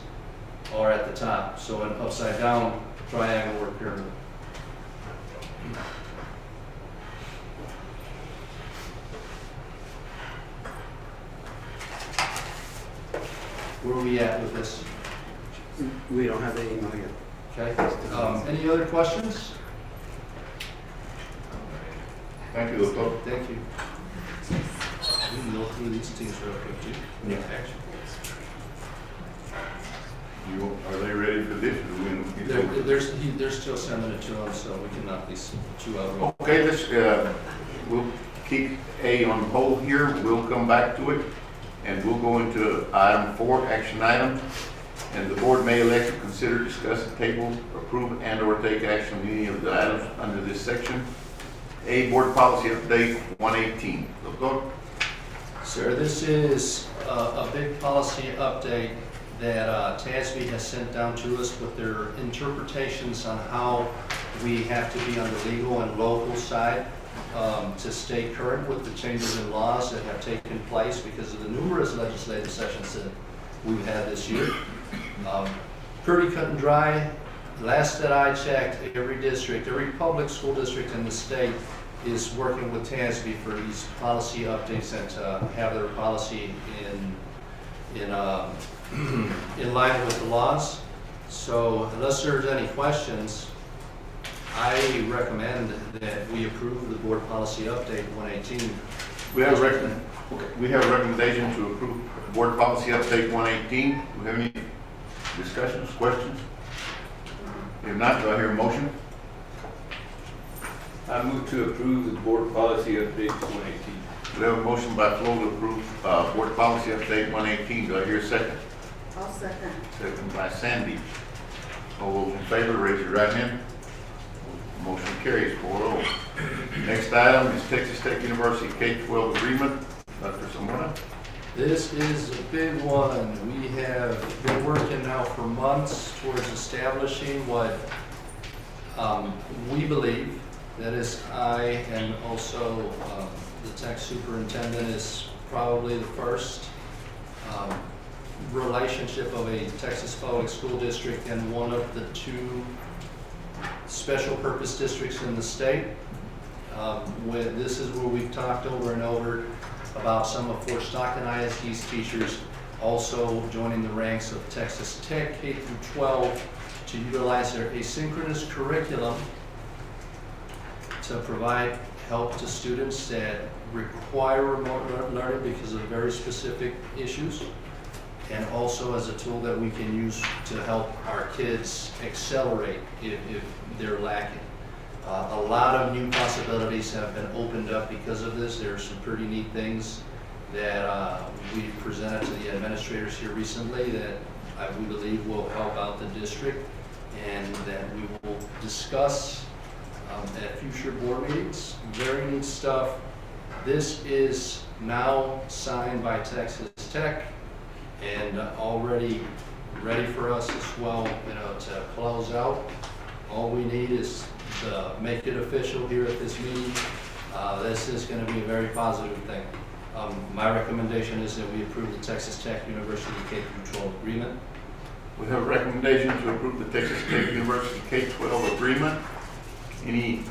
are at the top. So an upside down triangle or pyramid. Where are we at with this? We don't have the email yet. Okay. Any other questions? Thank you, Doctor. Thank you. We can go through these things real quick too. Yeah. Action. Are they ready for this? Or do we- They're still sending it to them, so we can knock these two out. Okay, we'll keep A on hold here. We'll come back to it. And we'll go into item 4, action item. And the board may elect to consider, discuss, table, approve, and/or take action on any of the items under this section. A, board policy update 118. Doctor? Sir, this is a big policy update that TASB has sent down to us with their interpretations on how we have to be on the legal and local side to stay current with the changes in laws that have taken place because of the numerous legislative sessions that we've had this year. Pretty cut and dry. Last that I checked, every district, every public school district in the state is working with TASB for these policy updates and to have their policy in line with the laws. So unless there's any questions, I recommend that we approve the board policy update 118. We have a recommendation to approve board policy update 118. Do we have any discussions, questions? If not, do I hear a motion? I move to approve the board policy update 118. We have a motion by Flo to approve board policy update 118. Do I hear a second? I'll second. Second by Sandy. All those in favor, raise your right hand. Motion carries 4-0. Next item is Texas Tech University K-12 agreement. Dr. Zamora. This is a big one. We have been working now for months towards establishing what we believe, that is I and also the tech superintendent is probably the first relationship of a Texas public school district and one of the two special purpose districts in the state. This is where we've talked over and over about some of Fort Stockton ISD's teachers also joining the ranks of Texas Tech K through 12 to utilize their asynchronous curriculum to provide help to students that require remote learning because of very specific issues, and also as a tool that we can use to help our kids accelerate if they're lacking. A lot of new possibilities have been opened up because of this. There are some pretty neat things that we presented to the administrators here recently that we believe will help out the district and that we will discuss at future board meetings. Very neat stuff. This is now signed by Texas Tech and already ready for us as well, to close out. All we need is to make it official here at this meeting. This is going to be a very positive thing. My recommendation is that we approve the Texas Tech University K-12 agreement. We have a recommendation to approve the Texas Tech University K-12 agreement. Any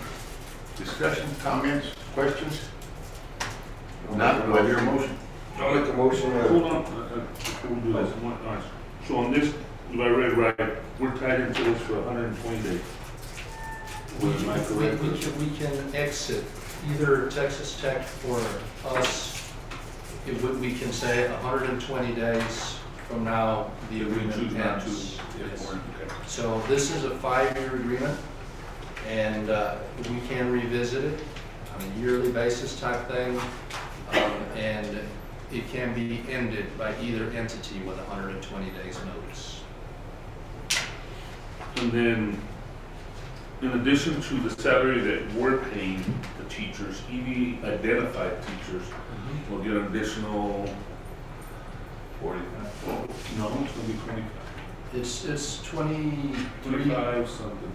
discussion, comments, questions? If not, do I hear a motion? I'll make a motion. Hold on, before we do this, so on this, if I read right, we're tied into this for 120 days. Am I correct? We can exit either Texas Tech or us. We can say 120 days from now, the agreement ends. Yes. So this is a 5-year agreement, and we can revisit it on a yearly basis type thing, and it can be ended by either entity with 120 days notice. And then, in addition to the salary that we're paying the teachers, EV identified teachers will get an additional 45. No, it's gonna be 25. It's 23. 25 something.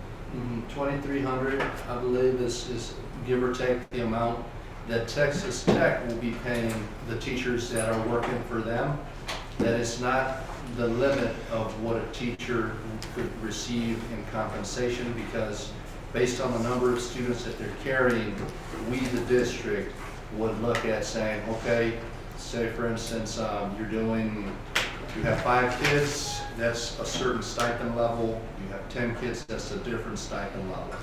$2,300, I believe, is give or take the amount that Texas Tech will be paying the teachers that are working for them. That is not the limit of what a teacher could receive in compensation, because based on the number of students that they're carrying, we, the district, would look at saying, okay, say for instance, you have 5 kids, that's a certain stipend level. You have 10 kids, that's a different stipend level.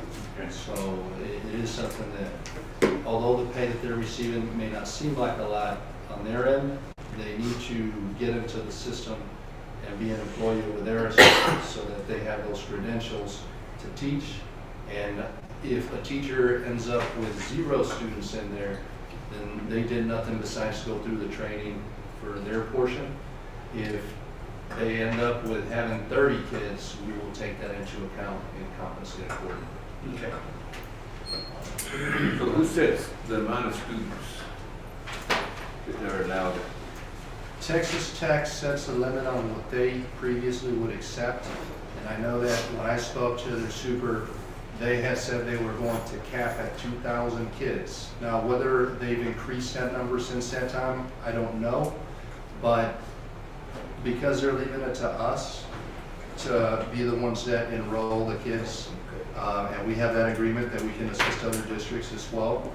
So it is something that, although the pay that they're receiving may not seem like a lot on their end, they need to get into the system and be an employee over there so that they have those credentials to teach. And if a teacher ends up with 0 students in there, then they did nothing besides go through the training for their portion. If they end up with having 30 kids, we will take that into account and compensate accordingly. Okay. So who sets the amount of students that they're allowed? Texas Tech sets a limit on what they previously would accept. And I know that when I spoke to their super, they had said they were going to cap at 2,000 kids. Now, whether they've increased that number since that time, I don't know. But because they're leaving it to us to be the ones that enroll the kids, and we have that agreement that we can assist other districts as well,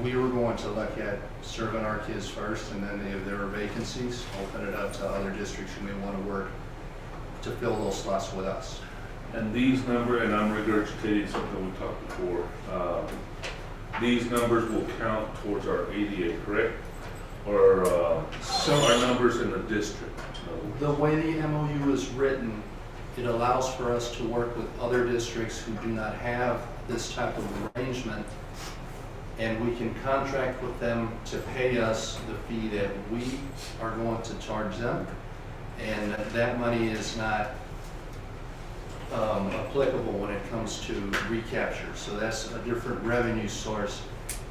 we were going to look at serving our kids first, and then if there are vacancies, open it up to other districts who may want to work to fill those slots with us. And these numbers, and I'm regurgitating something we talked before, these numbers will count towards our ADA, correct? Or our numbers in the district? The way the MOU is written, it allows for us to work with other districts who do not have this type of arrangement, and we can contract with them to pay us the fee that we are going to charge them, and that money is not applicable when it comes to recapture. So that's a different revenue source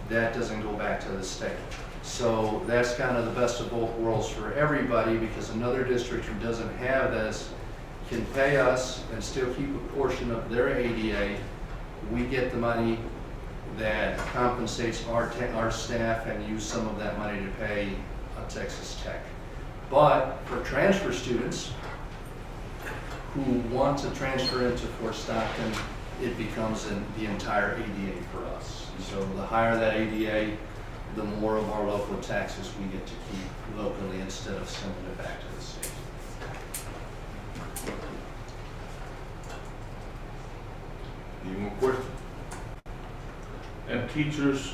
that doesn't go back to the state. So that's kind of the best of both worlds for everybody, because another district who doesn't have this can pay us and still keep a portion of their ADA. We get the money that compensates our staff and use some of that money to pay Texas Tech. But for transfer students who want to transfer into Fort Stockton, it becomes the entire ADA for us. So the higher that ADA, the more of our local taxes we get to keep locally instead of sending it back to the state. Any more questions? And teachers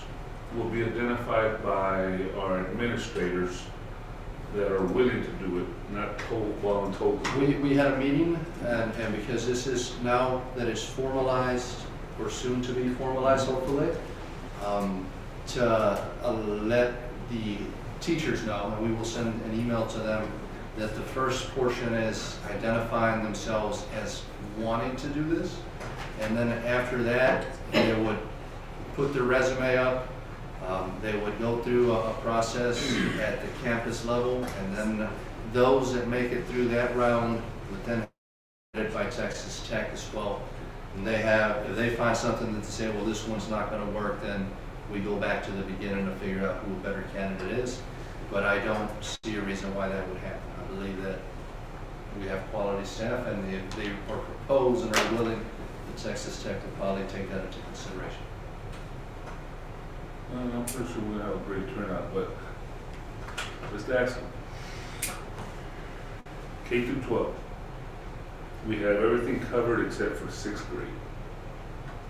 will be identified by our administrators that are willing to do it, not told, voluntold. We had a meeting, and because this is now that it's formalized, or soon to be formalized hopefully, to let the teachers know, and we will send an email to them, that the first portion is identifying themselves as wanting to do this, and then after that, they would put their resume up, they would go through a process at the campus level, and then those that make it through that round would then headed by Texas Tech as well. And if they find something that they say, well, this one's not going to work, then we go back to the beginning to figure out who a better candidate is. But I don't see a reason why that would happen. I believe that we have quality staff, and if they are proposed and are willing, the Texas Tech will probably take that into consideration. I'm pretty sure we'll have a great turnout, but just ask them. K through 12. We have everything covered except for 6th grade.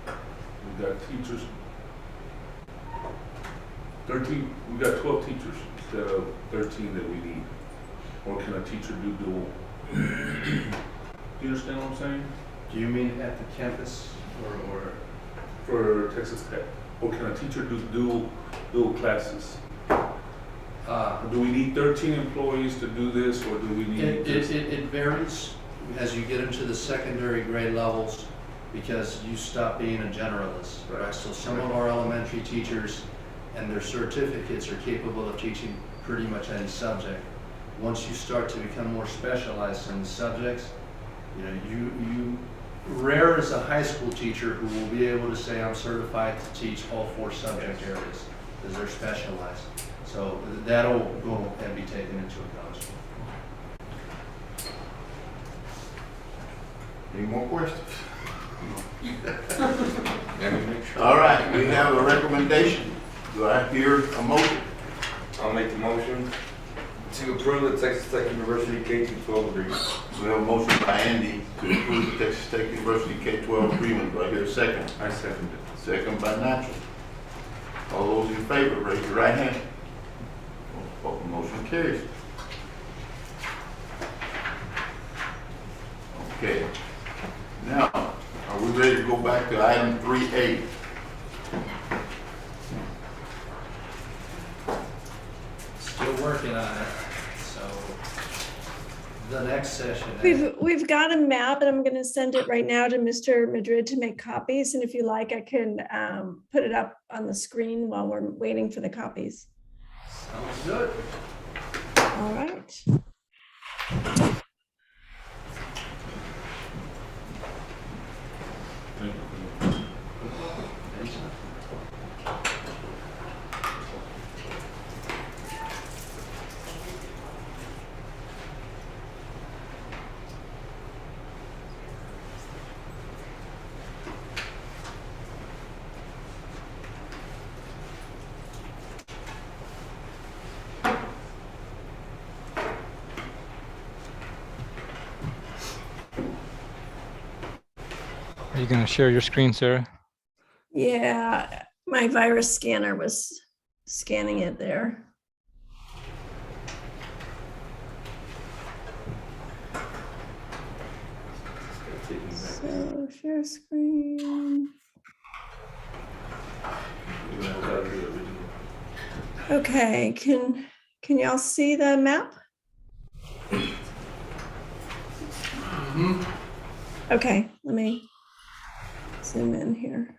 We got teachers, 13, we got 12 teachers instead of 13 that we need. Or can a teacher do dual? Do you understand what I'm saying? Do you mean at the campus or? For Texas Tech. Or can a teacher do dual classes? Do we need 13 employees to do this, or do we need? It varies as you get into the secondary grade levels, because you stop being a generalist, right? So some of our elementary teachers and their certificates are capable of teaching pretty much any subject. Once you start to become more specialized in the subjects, you rarely is a high school teacher who will be able to say, I'm certified to teach all 4 subject areas, because they're specialized. So that'll go and be taken into account as well. Any more questions? All right, we have a recommendation. Do I hear a motion? I'll make the motion to approve the Texas Tech University K-12 agreement. We have a motion by Andy to approve the Texas Tech University K-12 agreement. Do I hear a second? I second it. Second by Nacho. All those in favor, raise your right hand. Motion carries. Okay. Now, are we ready to go back to item 3A? Still working on it, so the next session. We've got a map, and I'm going to send it right now to Mr. Madrid to make copies. And if you like, I can put it up on the screen while we're waiting for the copies. Sounds good. All right. Are you going to share your screen, Sarah? Yeah, my virus scanner was scanning it there. So share screen. Okay, can y'all see the map? Okay, let me zoom in here.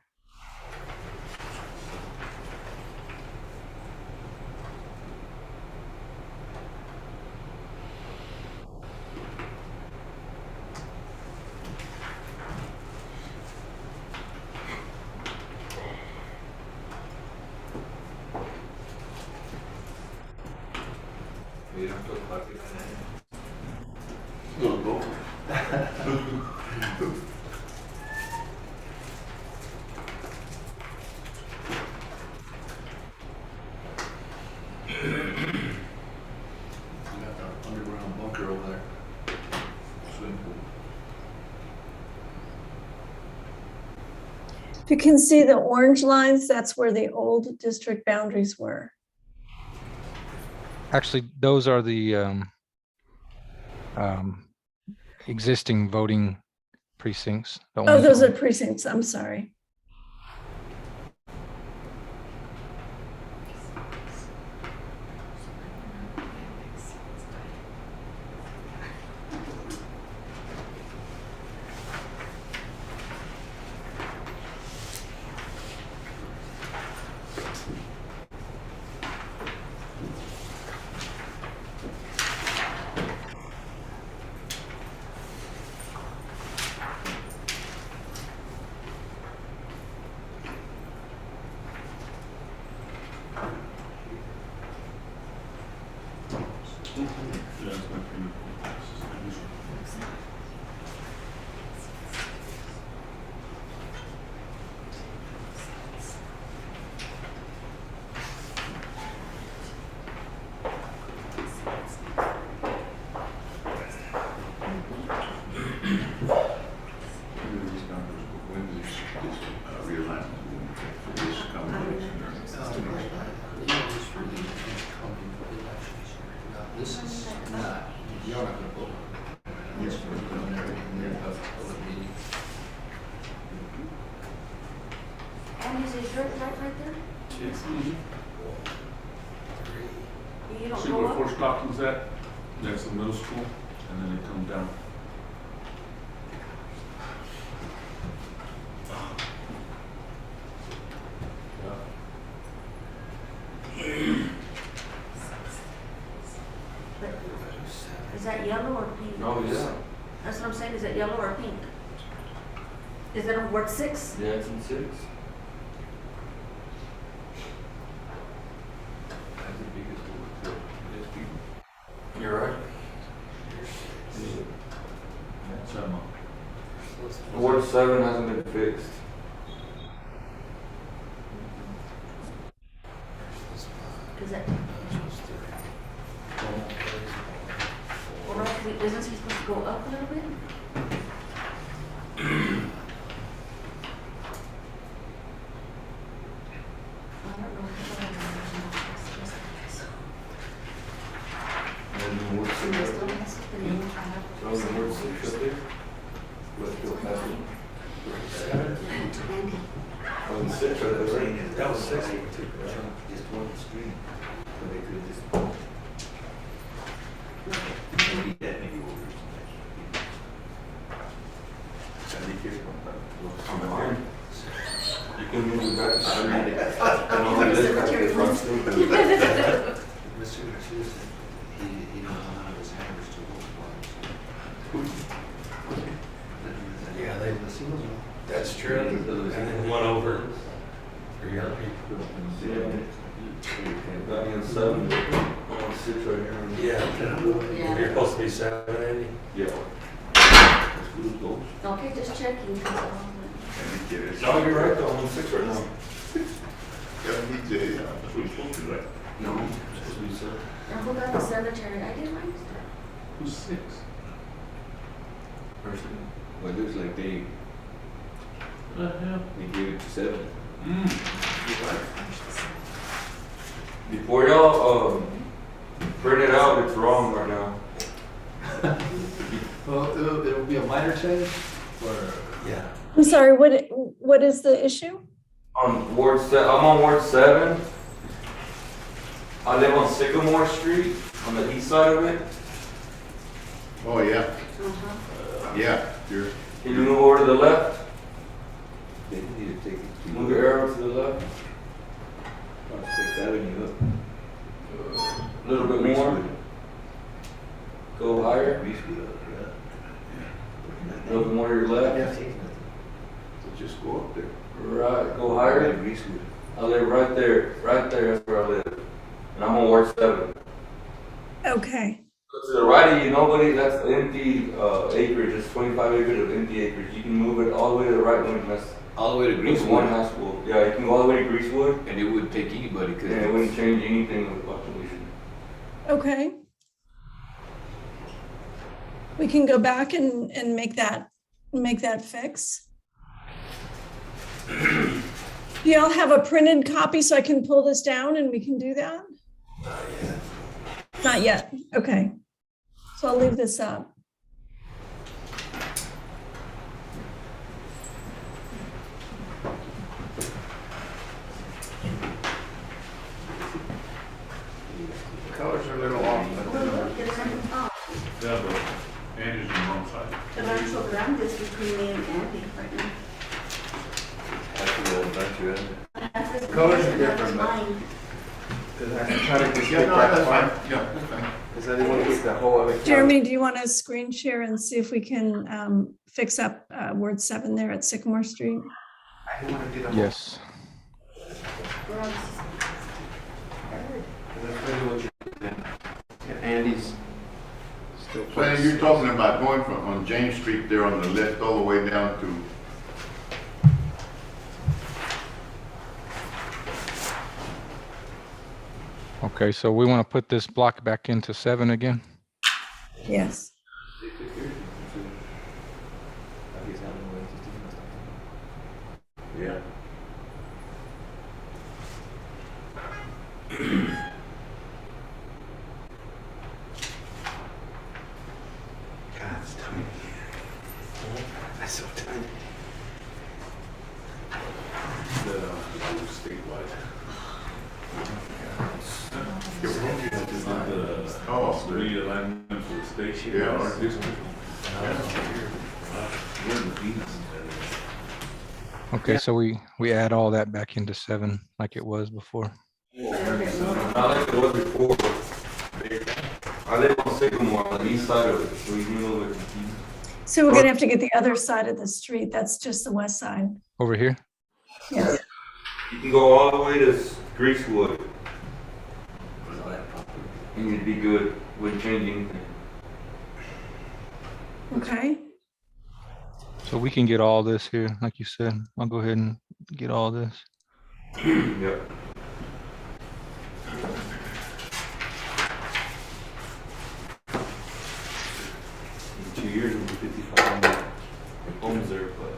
You don't feel like it. Got the underground bunker over there. Swimming pool. If you can see the orange lines, that's where the old district boundaries were. Actually, those are the existing voting precincts. The Oh, ones those that- are precincts, I'm sorry. This is not, you're not gonna vote. This is preliminary, and then have a public meeting. And is it right there? You don't See go where up? Fort Stockton's at? That's the middle school, and then they come down. Is that yellow or pink? Oh, yeah. That's what I'm saying, is that yellow or pink? Is that on Ward 6? Yeah, it's in 6. That's the biggest one. There's people. You're right. Ward 7 hasn't been fixed. Is that? Well, right, isn't he supposed to go up a little bit? I don't know. And then Ward 6 They up still there. has the new trial. So in Ward 6 up there. Let's go past it. Oh, in 6 right there, right? That was 6. Just one street. So they could just. You can move it back to street. And all this back to the front street. Mr. Garcia said he don't know how his hammers to those Yeah, they, the seals are. that's true. And then one over for your people. Got me in 7, on 6 right here. Yeah. You're supposed to be 7, Andy? Yeah. Okay, just checking. No, you're right though, I'm on 6 right now. Yeah, DJ, That's what you're supposed to do, right? No, it's supposed to be 7. And who got the cemetery? I did mine. Who's 6? Person. Well, it looks like they hell? gave it to 7. Mm. Before y'all print it out, it's wrong right now. Well, it'll be a minor change, or? Yeah. I'm sorry, what is the issue? On Ward 7, I'm on Ward 7. I live on Sycamore Street, on the east side of it. Oh, yeah, Uh-huh. yeah, you're, Can you move over to the left? Move your arrow to the left. A little bit more. Go higher. A little bit more to your left. just go up there. Right, go higher. I live right there, that's where I live. And I'm on Ward 7. Okay, So to the right of you, nobody, that's empty acreage, it's 25 acres of empty acreage. You can move it all the way to the right when that's All the way to it's one Greasewood, high school. Yeah, you can go all the way to Greasewood, and it wouldn't take anybody, and it wouldn't change anything with population. okay. We can go back and make that fix. Do y'all have a printed copy so I can pull this down and we can do that? Not yet, okay. So I'll leave this up. Colors are a little off, Yeah, but Andy's on the wrong side. The actual ground is between me and Andy right now. Colors are different, but- Mine. Because I try to just yeah, get no, that that's far, fine, yeah, that's fine. because I didn't want to keep the whole other. Jeremy, do you want to screen share and see if we can fix up Ward 7 there at Sycamore Street? I didn't want to do the whole. Yes. We're on- That's really what you did then. And Andy's still. So Andy, you're talking about going from, on James Street there on the left all the way down to, Okay, so we want to put this block back into 7 again? Yes. yeah. God, it's tiny. That's so tiny. Oh, The realignment for the station. Yeah. Our district. Okay, so we add all that back into 7 like it was before. Not like it was before. I live on Sycamore on the east side of it, so you can move it. So we're gonna have to get the other side of the street. That's just the west side. Over here? Yes. You can go all the way to Greasewood. And you'd be good with changing. Okay. So we can get all this here, like you said. I'll go ahead and get all this. Yep. In 2 years, it'll be 5,500 homes there, but.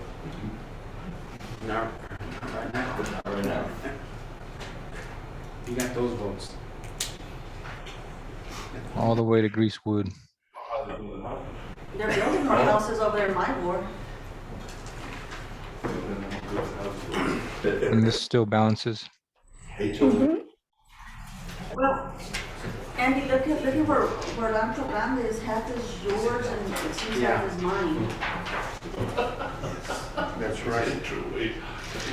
No, right now. Not right now. You got those votes. All the way to Greasewood. They're building more houses over there in my ward. And this still balances. Mhm. Well, Andy, look at where Rancho Grande is, half is yours and it seems Yeah. half is mine. That's right. Truly,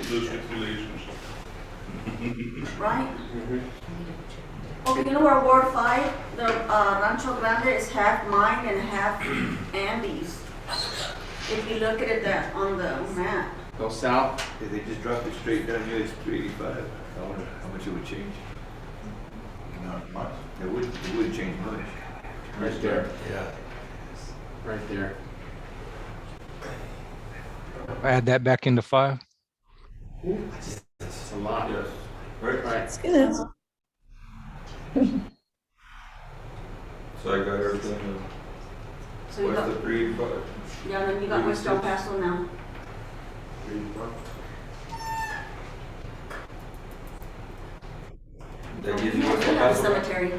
those regulations. Right? Okay, you know where Ward 5, the Rancho Grande is half mine and half Andy's. If you look at it on the map. Go south. If they just dropped it straight down here, it's 385. I wonder how much it would change. Not much. It wouldn't change much. Right there, Yeah. right there. Add that back into 5. It's a lot. Yes. Right? Right. It's gonna- So I got everything So you west got, of 385. yeah, then you got West El Paso now. 385. That gives you You what's have a up. cemetery.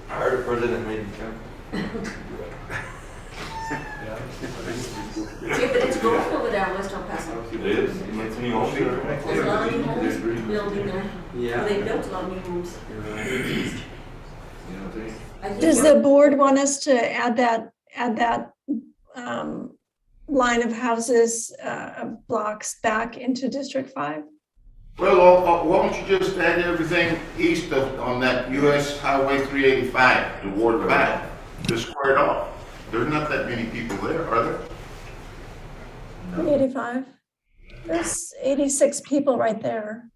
I heard the president made me come. See, but it's growing over there in West El Paso. It is. It makes me home. There's a lot of new homes building there. Yeah. They built a lot of new homes. You know what I'm saying? I think Does the board want us to add that line of houses, blocks back into District 5? Well, why don't you just add everything east on that US Highway 385 to Ward 5, just square it off. There's not that many people there, are there? 385? There's 86 people right there.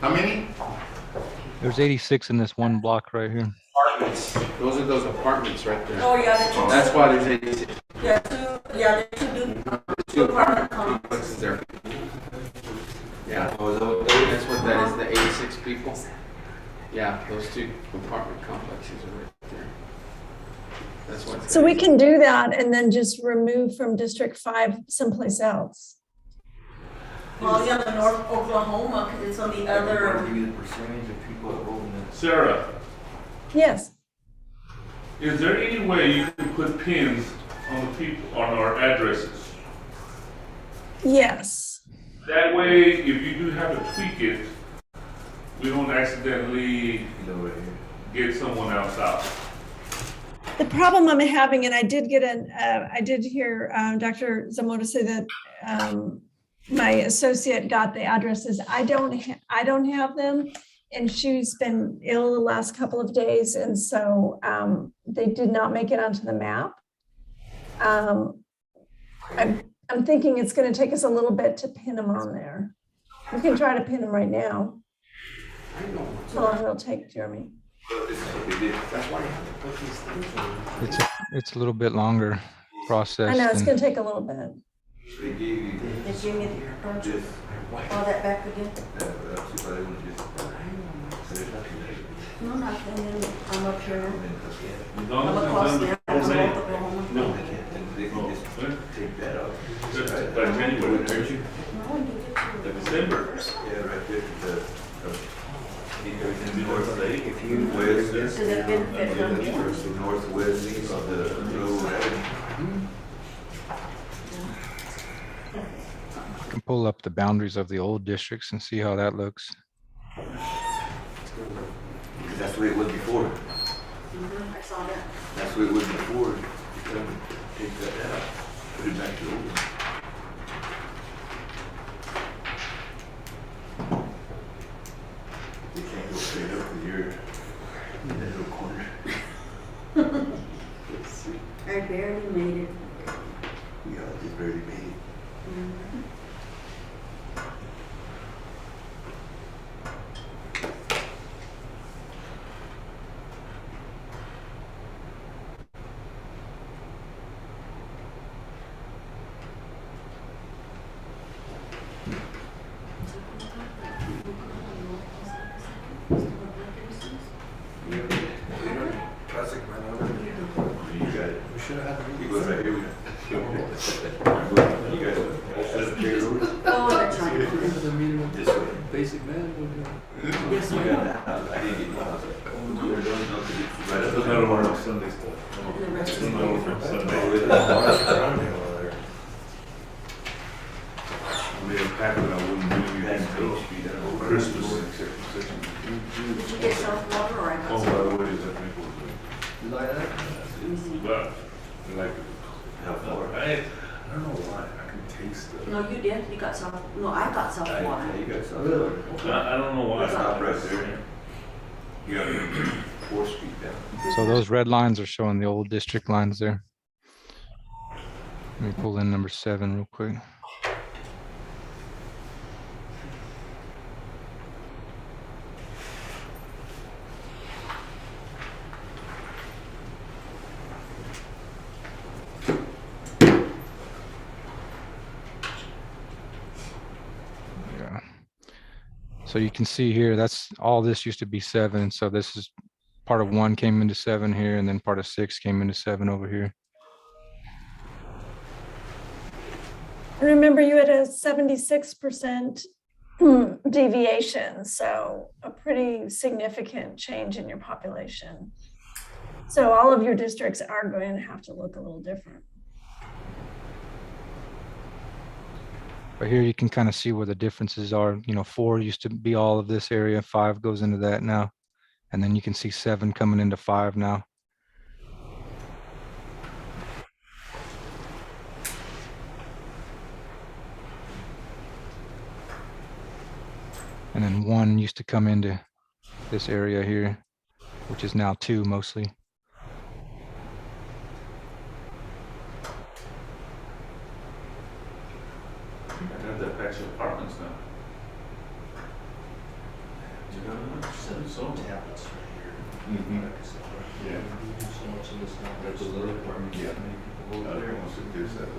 How many? There's 86 in this one block right here. Apartments. Those are those apartments right there. Oh, yeah, that's. That's why there's 86 There's two apartment complexes. complexes there. Yeah, Oh, is that what that is? that's what that is, the 86 people. Yeah, those two apartment complexes are right there. That's what. So we can do that and then just remove from District 5 someplace else. Well, yeah, the North Oklahoma, because it's on the I want to other. give you the percentage of people that vote in that. Sarah, Yes. is there any way you can put pins on the people, on our addresses? Yes. That way, if you do have to tweak it, we don't accidentally get someone else out. The problem I'm having, and I did hear Dr. Zamora say that my associate got the addresses. I don't have them, and she's been ill the last couple of days, and so they did not make it onto the map. I'm thinking it's going to take us a little bit to pin them on there. We can try to pin them right now. How long it'll take, Jeremy? It's a little bit longer process. I know it's than- going to take a little bit. They gave you Did you get this. all that back again? That's what I would just. No, nothing. I'm up here. As long I'm as across it's there. under I'm 4 North days. Oklahoma. No, they can't. They can just take that out. That's by January, aren't you? No, you get to. December. Yeah, right there. Everything north lake, if you west. So they've been fit from here. Northwest of the little avenue. I can pull up the boundaries of the old districts and see how that looks. Because that's the way it was before. I saw that. That's the way it was before. You come take that out, put it back to old. They can't go straight up because you're in that little corner. I barely made it. We all just barely made it. Mhm. Classic, man. You got it. We should have had. You go right here. You guys set up chairs over. Oh, that's right. The meeting This way. with basic man. Yes, You sir. got that. I didn't get one. Right up That's there. not one of Sunday stuff. The rest That's is not one from Sunday. I made a pact that I wouldn't do anything until Christmas. Did you get self water or I got Oh, some? by the way, is that maple? You like that? But, I like it. How far? I don't know why, I can taste it. No, you did. You got self. No, I got self Yeah, water. you got some. Really? I don't know why. That's not right there. You got 4th Street down. So those red lines are showing the old district lines there. Let me pull in number 7 real quick. Yeah. So you can see here, that's all this used to be 7. So this is part of 1 came into 7 here, and then part of 6 came into 7 over here. Remember, you had a 76% deviation, so a pretty significant change in your population. So all of your districts are going to have to look a little different. But here you can kind of see where the differences are. 4 used to be all of this area, 5 goes into that now. And then you can see 7 coming into 5 now. And then 1 used to come into this area here, which is now 2 mostly. I got that patch of apartments now. So, Tablets right here. mhm. Yeah. So much of this now. That's a little apartment. Yeah. People over there. Everyone wants to do that.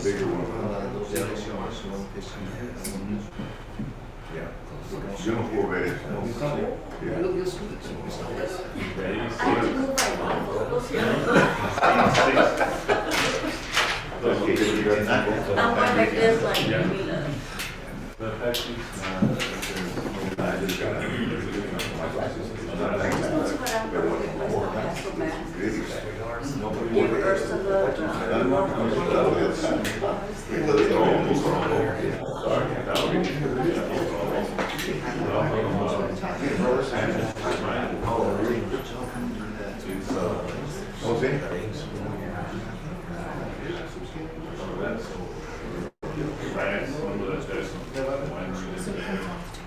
Bigger one. Yeah. You don't go right. Yeah. I have to move my photos here. I'm going like this, like, Yeah. maybe, The patches. I just got my glasses. that's what I'm going to do. Let's go back. Give Ursa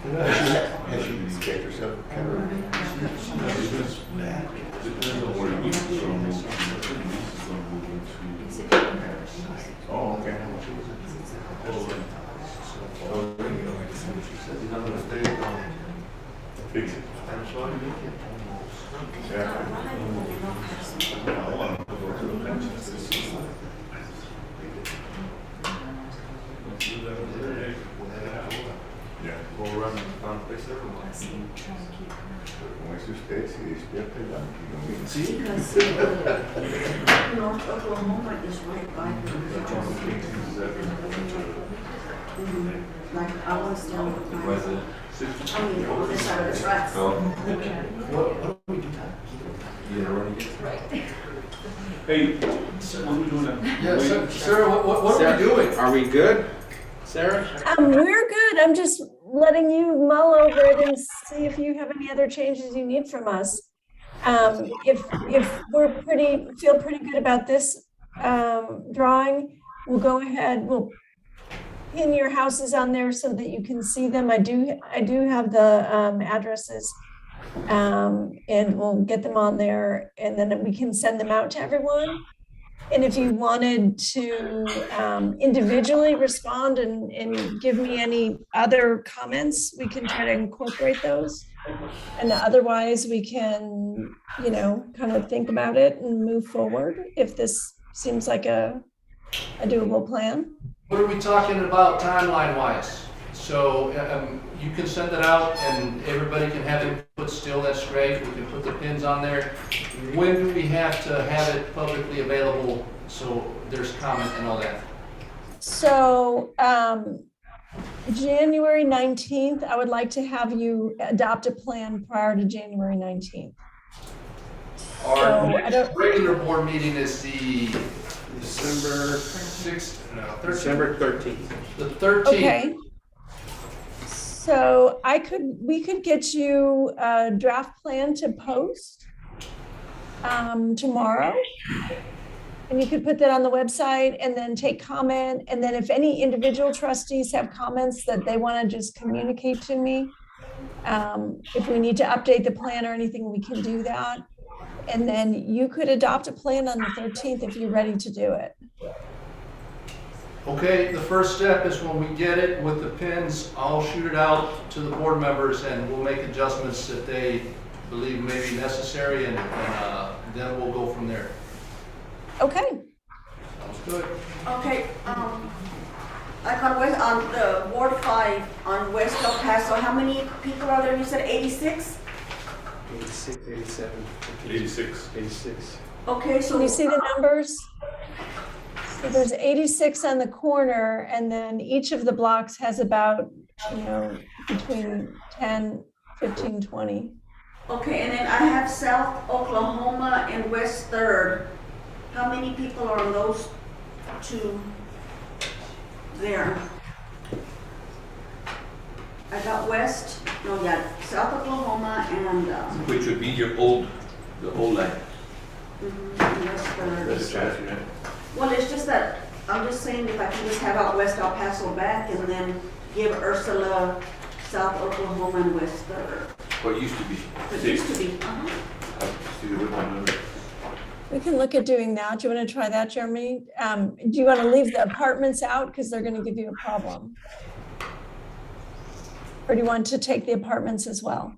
Has she checked herself? Oh, okay. Fix it. Yeah. Go around and find a place everyone. Como es usted, si despierta ya. See? North Oklahoma is right by like I was down with my, I mean, on this side of the tracks. Hey, what are we doing now? Yeah, Sarah, what are we doing? Are we good, Sarah? We're good. I'm just letting you mull over it and see if you have any other changes you need from us. If we're feel pretty good about this drawing, we'll go ahead, we'll pin your houses on there so that you can see them. I do have the addresses And we'll get them on there, and then we can send them out to everyone. And if you wanted to individually respond and give me any other comments, we can try to incorporate those. And otherwise, we can, kind of think about it and move forward if this seems like a doable plan. What are we talking about timeline-wise? So you can send it out and everybody can have input still, that's great. We can put the pins on there. When do we have to have it publicly available so there's comment and all that? So January 19th, I would like to have you adopt a plan prior to January 19th. Our next regular board meeting is the December 6th, no, 13th. December 13th. The 13th. Okay. So we could get you a draft plan to post tomorrow. And you could put that on the website and then take comment. And then if any individual trustees have comments that they want to just communicate to me, if we need to update the plan or anything, we can do that. And then you could adopt a plan on the 13th if you're ready to do it. Okay, the first step is when we get it with the pins, I'll shoot it out to the board members and we'll make adjustments that they believe may be necessary and then we'll go from there. Okay. Sounds good. Okay, like on the Ward 5 on West El Paso, how many people are there? You said 86? 86, 87. 86. 86. Okay, so. Can you see the numbers? So there's 86 on the corner, and then each of the blocks has about, between 10, 15, 20. Okay, and then I have South Oklahoma and West 3rd. How many people are on those two there? I got South Oklahoma and, Which would be the old line. West 3rd. Well, it's just that, I'm just saying if I can just have out West El Paso back and then give Ursula South Oklahoma and West 3rd. What used to be. It used to be, See the whip on the- We can look at doing that. Do you want to try that, Jeremy? Do you want to leave the apartments out because they're going to give you a problem? Or do you want to take the apartments as well?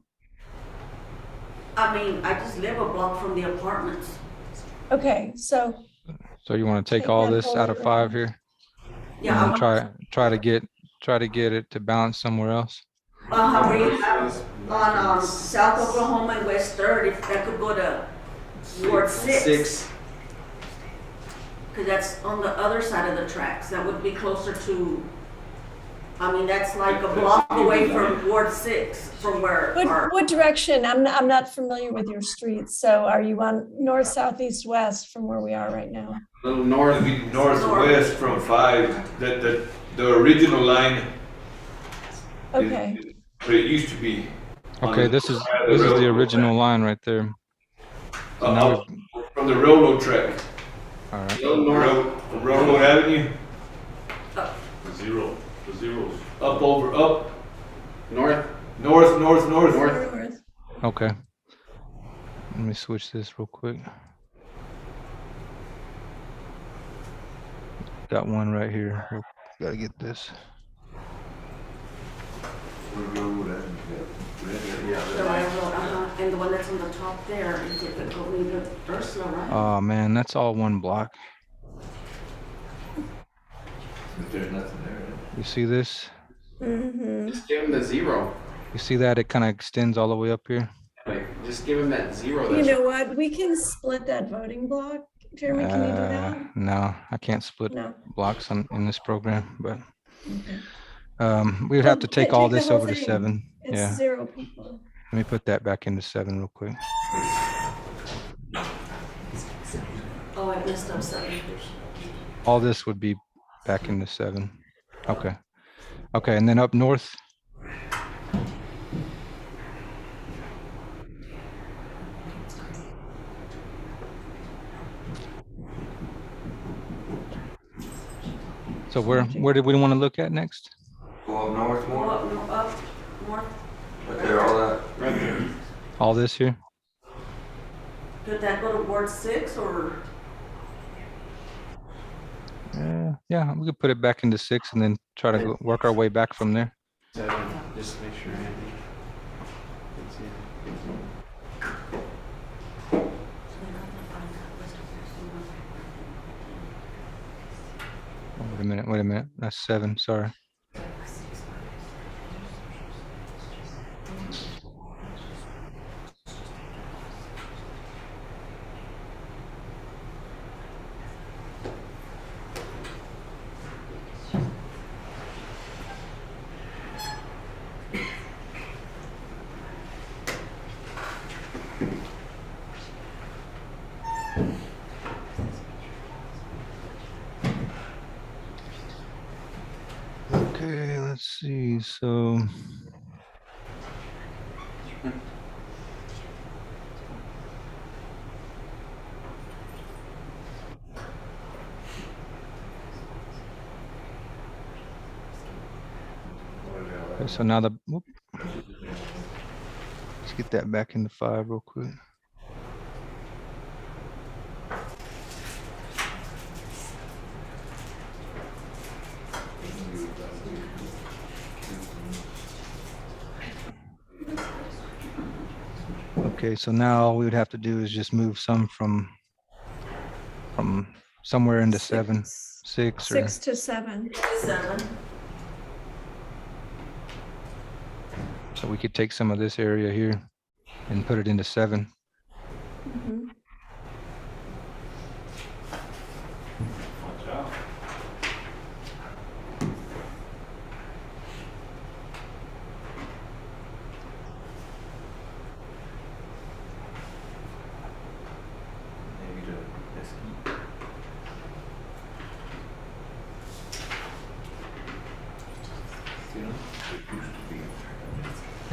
I mean, I just live a block from the apartments. Okay, so you want to take Take all that this out of whole- 5 here? Yeah, And then try to get it to balance somewhere else? how we have on South Oklahoma and West 3rd, if that could go to Ward 6. Because that's on the other side of the tracks. That would be closer to, that's like a block away from Ward 6, from where our. what direction? I'm not familiar with your streets. So are you on north, south, east, west from where we are right now? A little north. It'd be northwest from 5, the original line. Okay. But it used to be. Okay, this is the original line right there. So now From the railroad track. All right. A little north. From Railroad Avenue, The zeros. up, North. north. North. Okay. Let me switch this real quick. Got one right here. Gotta get this. The railroad, and the one that's on the top there, is it the going to Ursula, right? Oh man, that's all one block. There's nothing there. You see this? Mm-hmm. Just give him the 0. You see that? It kind of extends all the way up here. Like, just give him that 0. You know what? We can split that voting block. Jeremy, can you do that? No, I can't split No. blocks in this program, but Okay. we would have to take all the this whole over to thing. 7. It's Yeah, 0 people. let me put that back into 7 real quick. Oh, I messed up something. All this would be back into 7. Okay. Okay, and then up north. So where did we want to look at next? Go up north Go more. up, north. Right there, all that. Right there. All this here? Could that go to Ward 6 or? Yeah, we could put it back into 6 and then try to work our way back from there. 7, just to make sure Andy gets in. Oh, wait a minute. That's 7, sorry. Okay, let's see, so. Okay, so now let's get that back into 5 real quick. Okay, so now all we would have to do is just move some from somewhere into 7, 6 or 6 to 7. 7. so we could take some of this area here and put it into 7. Mhm. Watch out.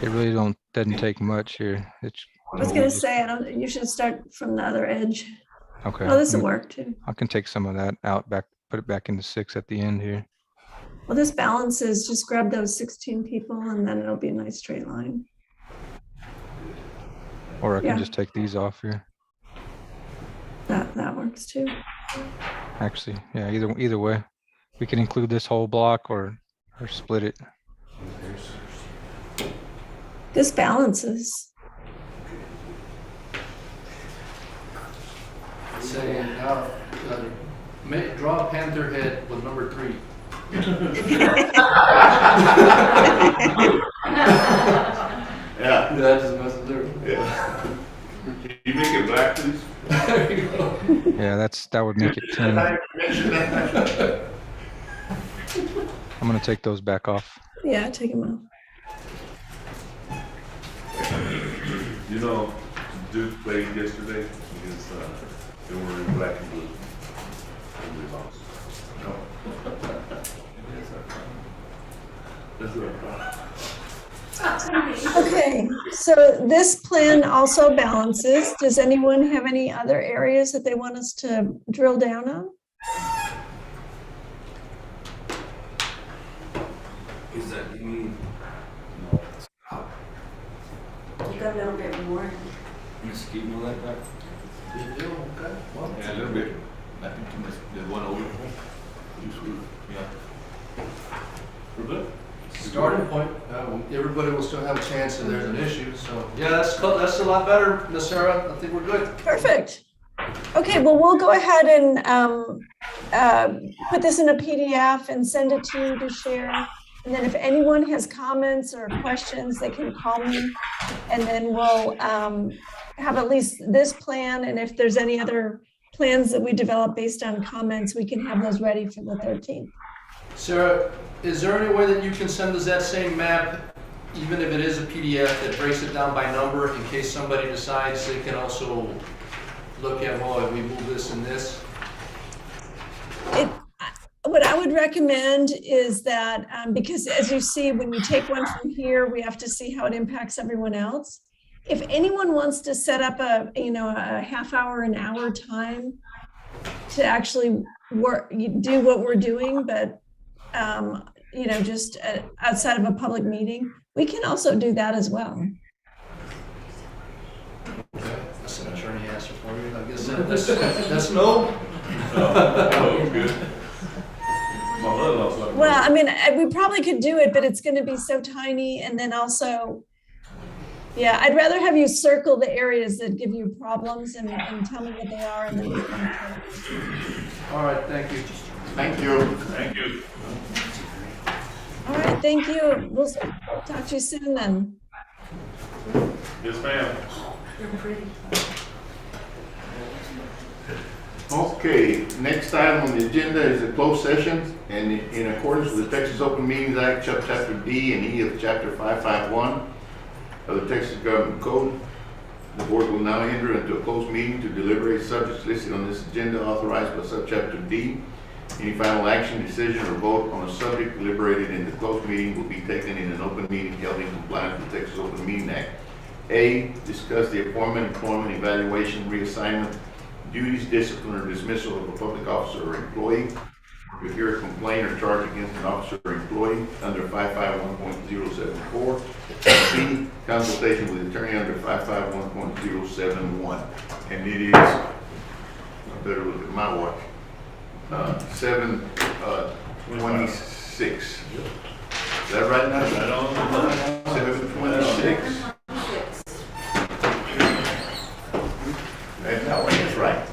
It really doesn't take much here. It's I was gonna say, you should start from the other edge. okay. Oh, this will work too. I can take some of that out back, put it back into 6 at the end here. Well, this balances, just grab those 16 people and then it'll be a nice straight line. Or I can Yeah. just take these off here. That works too. Actually, yeah, either way. We can include this whole block or split it. This balances. Say, draw a panther head with number 3. Yeah. That just messes there. Can you make it black, please? There you go. Yeah, that would make it 10. I'm gonna take those back off. Yeah, take them off. You know, Duke played yesterday against, they were in black and blue. And we lost. That's our problem. Okay, so this plan also balances. Does anyone have any other areas that they want us to drill down on? Is that, you mean, You got a little bit more. mesquite and all that back? Okay. Well, Yeah, a little bit. I think too much, the one over. Yeah. We're good? starting point. Everybody will still have a chance if there's an issue, so. Yeah, that's a lot better, Miss Sarah. I think we're good. Perfect. Okay, well, we'll go ahead and put this in a PDF and send it to you to share. And then if anyone has comments or questions, they can call me. And then we'll have at least this plan. And if there's any other plans that we develop based on comments, we can have those ready for the 13th. Sarah, is there any way that you can send us that same map, even if it is a PDF that breaks it down by number, in case somebody decides they can also look at, well, if we move this and this? What I would recommend is that, because as you see, when you take one from here, we have to see how it impacts everyone else. If anyone wants to set up a half hour, an hour time to actually do what we're doing, but just outside of a public meeting, we can also do that as well. I guess that's no. Oh, good. My mother-in-law's like. Well, I mean, we probably could do it, but it's gonna be so tiny, and then also, yeah, I'd rather have you circle the areas that give you problems and tell me what they are, and then we can. All right, thank you. Thank you. Thank you. All right, thank you. We'll talk to you soon then. Yes, ma'am. Okay, next item on the agenda is a closed session, and in accordance with the Texas Open Meetings Act, Chapter D and E of Chapter 551 of the Texas Government Code, the board will now enter into a closed meeting to deliberate subjects listed on this agenda authorized by Subchapter D. Any final action, decision, or vote on a subject deliberated in the closed meeting will be taken in an open meeting held in compliance with the Texas Open Meeting Act. A, discuss the appointment, employment, evaluation, reassignment, duties, discipline, or dismissal of a public officer or employee. To hear a complaint or charge against an officer or employee under 551.074. B, consultation with attorney under 551.071. And it is, I better look at my watch, 7:26. Is that right now? 7:26. That one is right.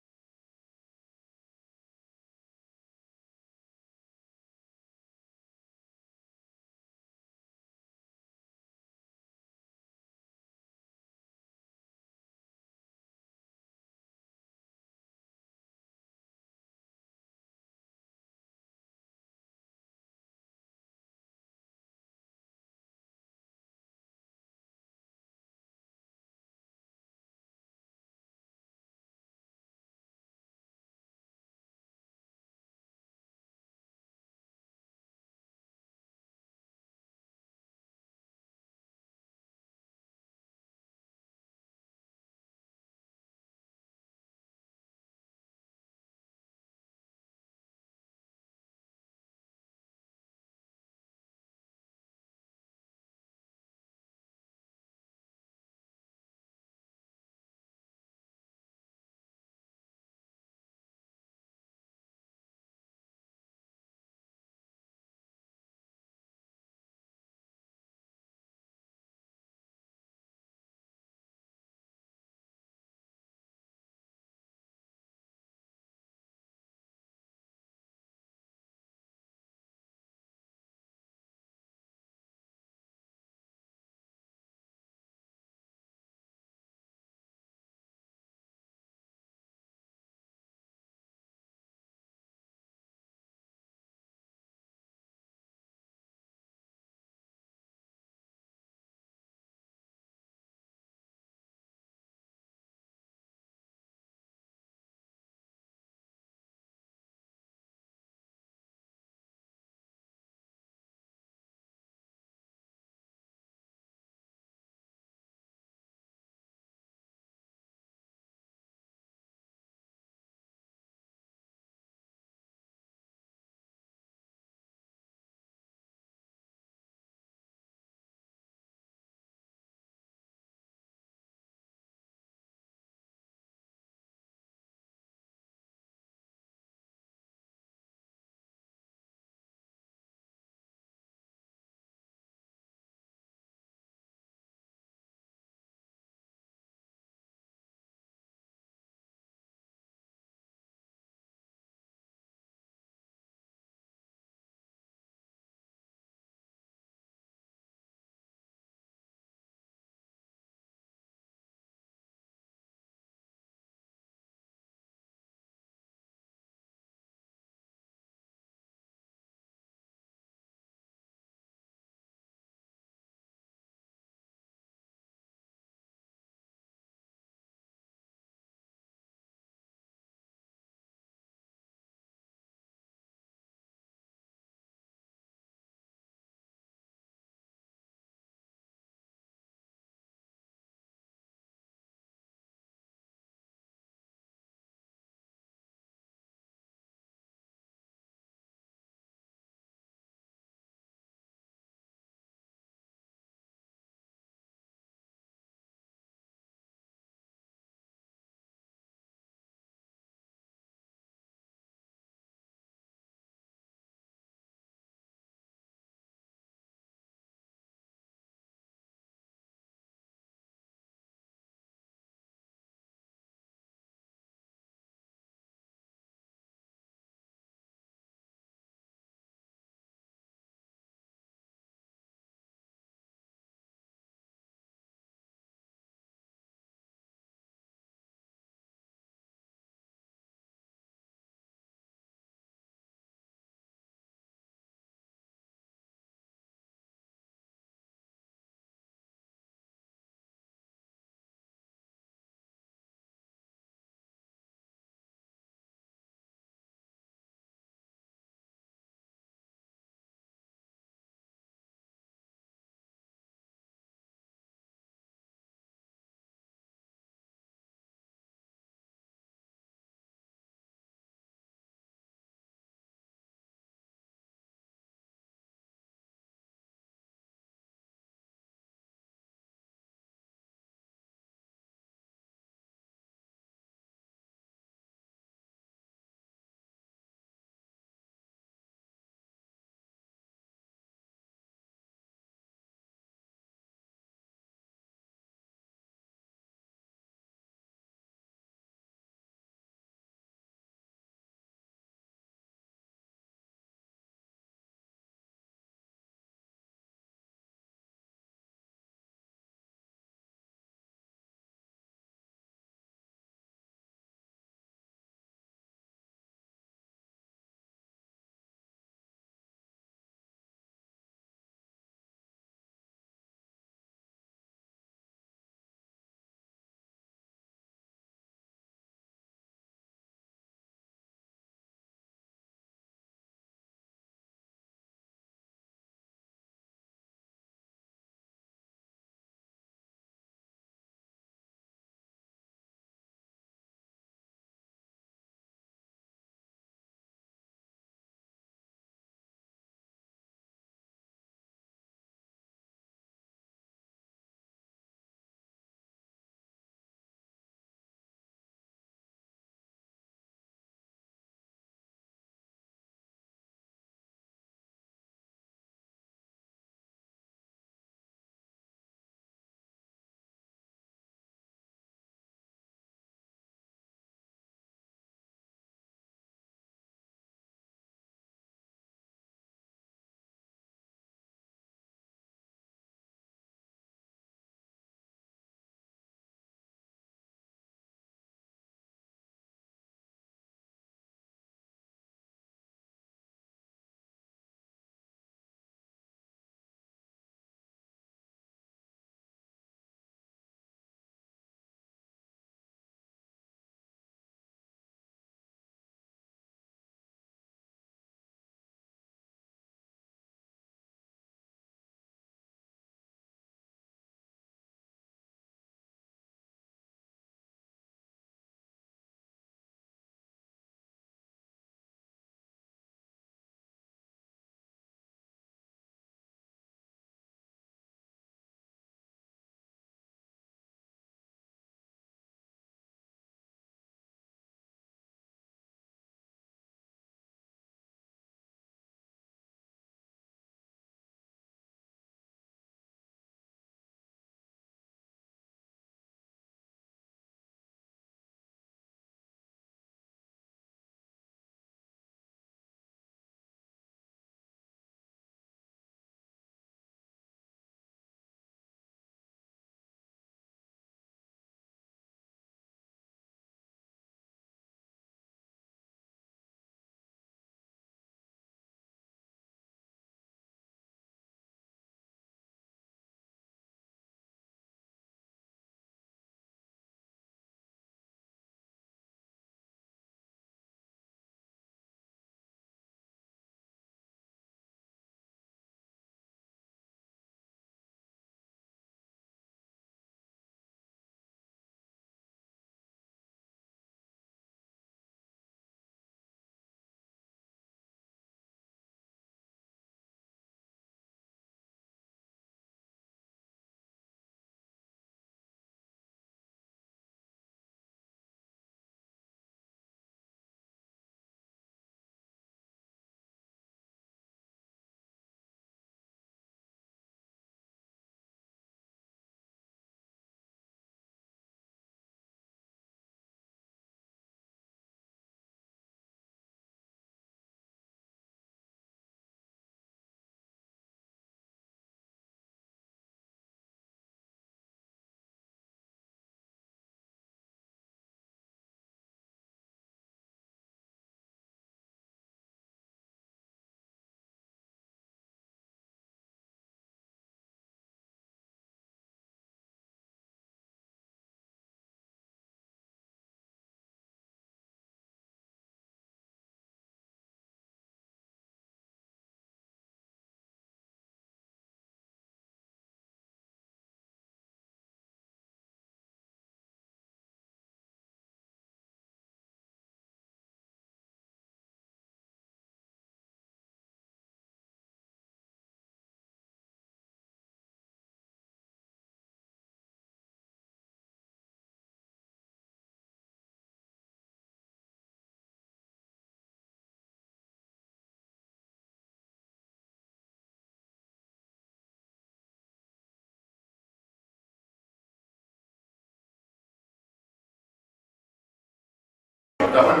that one?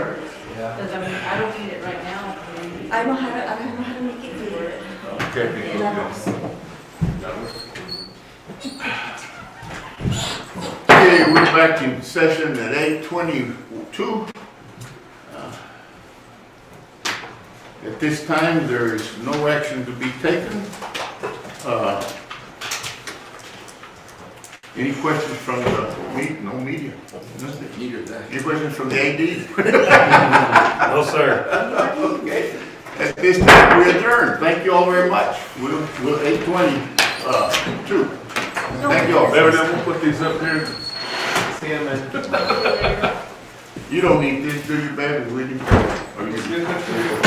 Because I mean, I don't need it right now. I don't know how to make it clear. Okay. Okay, we're back in session at 8:22. At this time, there is no action to be taken. Any questions from the no media? Nothing. Any questions from the AD? No, sir. Okay. At this time, we adjourn. Thank you all very much. We'll 8:22. Thank you all. Maybe then we'll put these up here. See you, man. You don't need this, do you, baby? Will you? Or you-